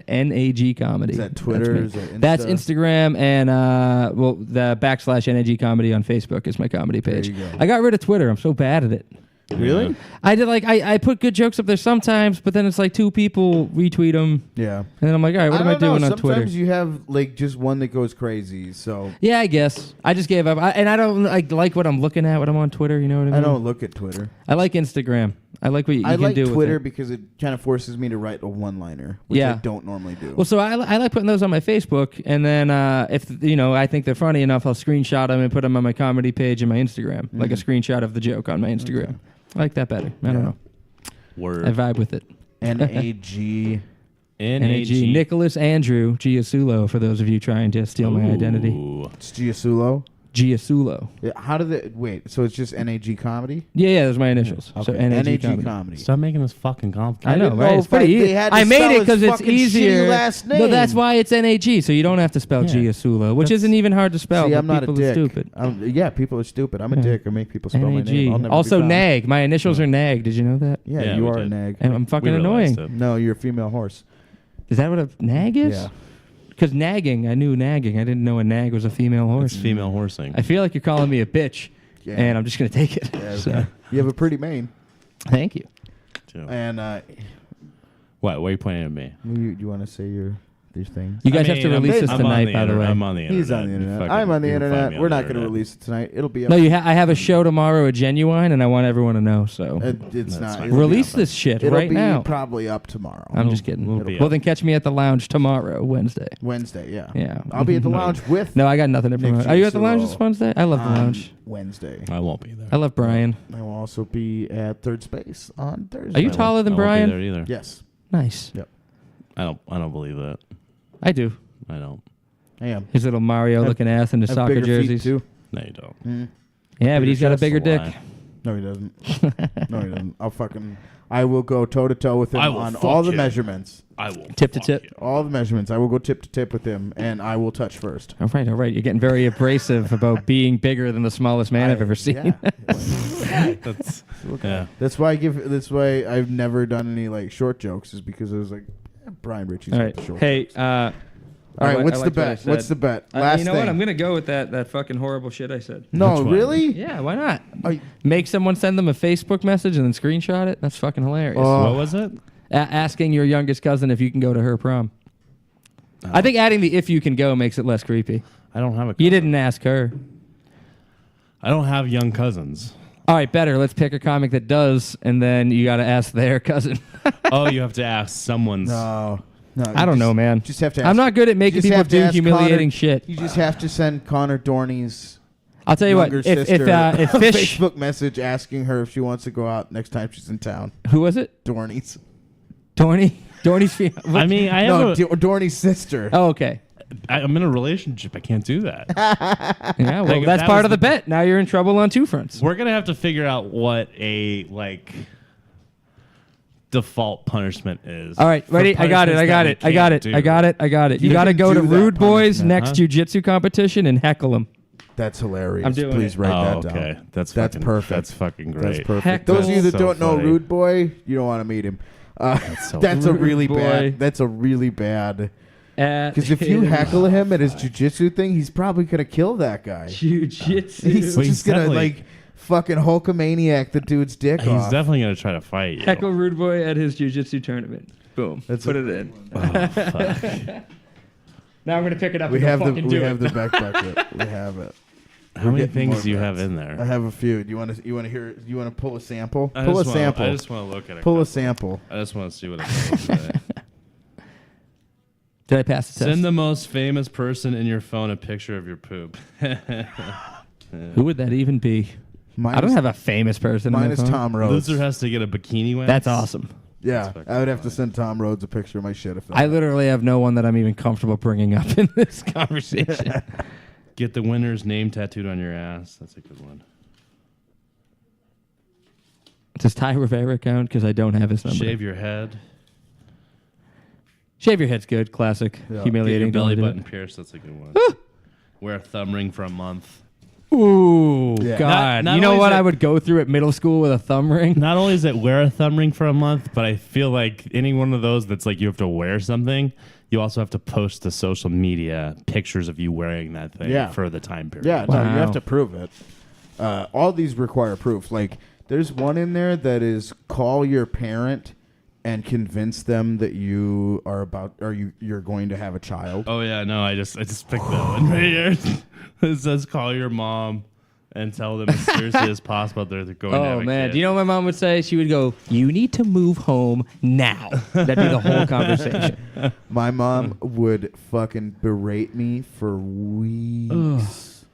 NAG Comedy. Is that Twitter? That's, Is that Insta? That's Instagram and the / NAG Comedy on Facebook is my comedy page. you go. I got rid of Twitter. I'm so bad at it. Really? I did I put good jokes up there sometimes, but then it's like 2 people retweet them. Yeah. And then I'm like, all right, what am I doing on Twitter? Sometimes you have like just one that goes crazy. So Yeah, I guess. I just gave up. I don't like what I'm looking at when I'm on Twitter. You know what I mean? I don't look at Twitter. I like Instagram. I like what you I can like do Twitter with it. because it kind of forces me to write a one-liner, which I Yeah. don't normally do. Well, so I like putting those on my Facebook, and then if I think they're funny enough, I'll screenshot them and put them on my comedy page and my Instagram, like a screenshot of the joke on my Instagram. Okay. I like that better. I don't know. Word. I vibe with it. NAG. NAG. Nicholas Andrew Giasullo, for those of you trying to steal my identity. It's Giasullo. Giasullo. Yeah, how did it? Wait, so it's just NAG comedy? Yeah, those are my initials. Okay. So NAG, NAG comedy. Stop making this fucking complicated. I know, didn't right? know It's if pretty they easy. had to I made spell it his because it's fucking shitty easier. last No, name. that's why it's NAG, so you don't have to spell Yeah. Giasullo, which That's- isn't even hard to spell. See, but I'm not a people dick. are stupid. Yeah, people are stupid. I'm a Yeah. dick. I make people spell my name. I'll NAG. never Also be found. nag. My initials are nag. Did you know that? Yeah, Yeah, you we are a did. nag. And I'm We fucking realized annoying. it. No, you're a female horse. Is that what a nag is? Yeah. Because nagging, I knew nagging. I didn't know a nag was a female horse. It's female horsing. I feel like you're calling me a bitch, Yeah. and I'm just gonna take it. Yeah, So, okay. You have a pretty mane. thank you. too. And What? Why are you pointing at me? you want to say your thing? You guys have to release this I'm tonight, on by the way. I'm on the internet. He's on the You internet. fucking- I'm on the you can find internet. me We're on the not going to internet. release it tonight. It'll be up. No, I have a show tomorrow at Genuine, and I want everyone to know. So It's That's not. fine. It'll release be up. this shit It'll right be now. probably up tomorrow. I'm just kidding. we'll be Well, up. then catch me at the lounge tomorrow, Wednesday. Wednesday, yeah. Yeah. I'll be at the lounge with No, I got nothing to Nick promote. Are you at the lounge Giasullo this Wednesday? I love the on lounge. Wednesday. I won't be there. I love Brian. I will also be at Third Space on Thursday. Are you taller than I won't Brian? be there either. Yes, Nice. I don't believe that. I do. I don't. I am. His little Mario-looking ass in his I have soccer bigger jerseys. feet too. No, you don't. Mm. Yeah, but Bigger he's got a chest, bigger That's a dick. lie. No, he doesn't. No, he doesn't. I will go toe to toe with him I will on fuck all the you. measurements. I will. Tip to fuck tip. you. All the measurements. I will go tip to tip with him, and I will touch first. All right. You're getting very abrasive about being bigger than the smallest man I've ever seen. Yeah. That's yeah. That's why I've never done any like short jokes, is because it was like Brian Ritchie's All got right. the short. Hey, jokes. All right, what's the bet? What's the bet? Last you know thing. what? I'm going to go with that fucking horrible shit I said. No, Which one? really? Yeah, why not? Are- Make someone send them a Facebook message and then screenshot it? That's fucking hilarious. Oh. What was it? Asking your youngest cousin if you can go to her prom. I think adding the if you can go makes it less creepy. I don't have a. You didn't ask her. I don't have young cousins. All right, better. Let's pick a comic that does, and then you got to ask their cousin. Oh, you have to ask someone's. No. No. I don't know, man. Just have to. I'm not good at making just people have to do ask humiliating Connor- shit. You just have to send Connor Dorney's I'll tell you what. younger If sister if a Fish, Facebook message asking her if she wants to go out next time she's in town. who was it? Dorney's. Dorney's fiance. I mean, I have No, a. Dorney's sister. Oh, okay. I'm in a relationship. I can't do that. Yeah, well, Like, if that's that part was of the the- bet. Now you're in trouble on two fronts. We're gonna have to figure out what a default punishment is. All right, for ready? I got it. I got it. punishments that we I got can't it. do. I got it. I got it. You You got to can go to do that Rude Boys punishment, next huh? jiu-jitsu competition and heckle them. That's hilarious. I'm doing Please it. write Oh, that okay. down. That's That's fucking, perfect. That's fucking great. That's perfect. Heckle. Those of you that So don't know funny. Rude Boy, you don't want to meet him. so That's a Rude really Boy. bad. That's a really bad. At Because if you heckle him at his jujitsu thing, he's probably gonna kill that guy. jiu-jitsu. He's Well, just he's gonna definitely- like fucking Hulkamaniac the dude's dick He's off. definitely gonna try to fight you. Heckle Rude Boy at his jiu-jitsu tournament. Boom. That's Put a- it in. Oh, fuck. Now I'm going to pick it up we and have go the fucking we do have it. the back bucket. We have it. How We're many getting more things do you have bets. in I there? have a few. Do you want to hear? Do you want to pull a sample? I Pull a just wanna- sample. I just want to look at it. Pull a sample. I just want to see what it says today. Did I pass the test? Send the most famous person in your phone a picture of your poop. Who would that even be? Mine I don't is- have a famous person. Mine in my is phone. Tom Rhodes. Loser has to get a bikini wax. That's awesome. Yeah, That's fucking I would have to send Tom Rhodes a picture of my shit if I literally have no one that I'm even comfortable bringing up in this conversation. Get the winner's name tattooed on your ass. That's a good one. Does Ty Rivera count? Because I don't have his number. Shave your head. Shave your head's good. Classic. Yeah. Humiliating. Get your belly Don't do button it. pierced. That's a good one. Wear a thumb ring for a month. Ooh, Yeah. God. Not You know only what is it- I would go through at middle school with a thumb ring? Not only is it wear a thumb ring for a month, but I feel like any one of those that's like you have to wear something, you also have to post to social media pictures of you wearing that thing Yeah. for the time period. Yeah, no, you Wow. have to prove it. All these require proof. Like, there's one in there that is call your parent and convince them that you are you're going to have a child. Oh yeah, no, I just picked that one right here. It says call your mom and tell them as seriously as possible they're going to have Oh, a man. kid. Do you know what my mom would say? She would go, you need to move home now. That'd be the whole conversation. My mom would fucking berate me for weeks.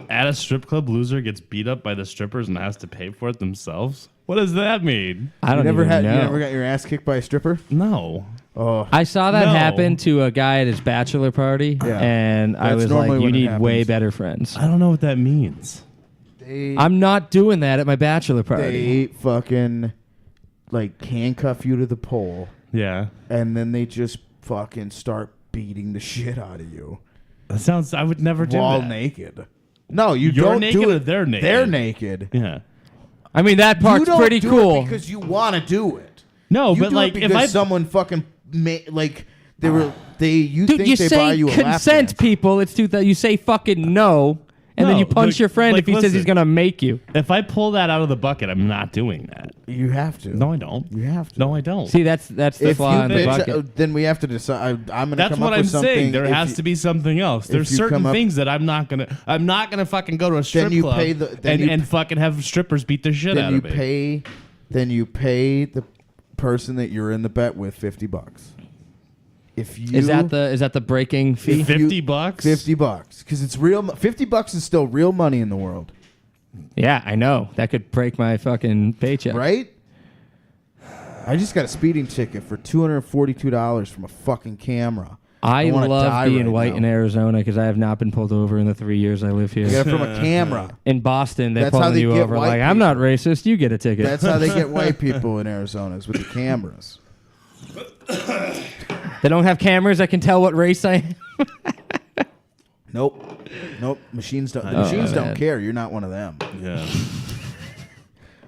At a strip club, loser gets beat up by the strippers and has to pay for it themselves? What does that mean? I don't You never even know. You never got your ass kicked by a stripper? No. Oh, I saw that No. happen to a guy at his bachelor party, Yeah. and I That's was normally like, you when it need way happens. better friends. I don't know what that means. I'm not doing that at my bachelor party. they fucking like handcuff you to the pole, Yeah. and then they just fucking start beating the shit out of you That sounds, I would never do while that. naked. No, you You're don't naked do or it. they're naked? They're naked. Yeah. I mean, that You part's don't pretty do cool. it because you want to do it. No, You but do like it if because I someone fucking like you Dude, think you they buy say you a lap consent, dance. people. It's you say fucking no, and then No, you punch look, your friend like, if he says he's listen. gonna make you. if I pull that out of the bucket, I'm not doing that. You have to. No, I don't. You have to. No, I don't. See, that's the If you flaw in the bitch, bucket. then we have to decide. I'm gonna That's come what up I'm with something. saying. There if has you- to be something else. There's you certain come up- things that I'm not gonna fucking go to a strip you club pay the- then you- and fucking have strippers beat the shit out then you of me. pay the person that you're in the bet with $50. If you Is that the breaking fee? If you- $50? $50 because it's real. $50 is still real money in the world, Yeah, I know. That could break my fucking paycheck. right? I just got a speeding ticket for $242 from a fucking camera. I wanna love die being right white now. in Arizona because I have not been pulled over in the 3 years I live I got here. it from a camera. In Boston, they're That's how pulling they you get over white like, I'm not racist. You get a ticket. That's how they get white people in Arizona is with the cameras. They don't have cameras that can tell what race I am. Nope. Machines don't. Oh, Machines man. don't care. You're not one of them. Yeah.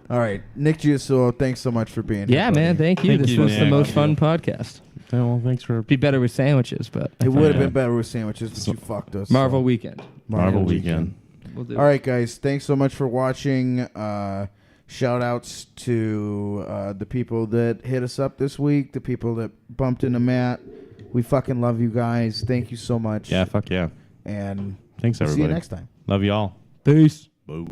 All right, Nick Giasullo, thanks so much for being here. Yeah, buddy. man. Thank you. Thank This you, was the Nick. most fun podcast. Yeah, well, thanks for Be better with sandwiches, but It would have Yeah. been better with sandwiches, but you fucked us. Marvel weekend. Marvel Weekend. We'll do. All right, guys. Thanks so much for watching. Shout outs to the people that hit us up this week, the people that bumped into Matt. We fucking love you guys. Thank you so much. Yeah, fuck yeah. And Thanks, we'll everybody. see you next time. Love you all. Peace. Boo.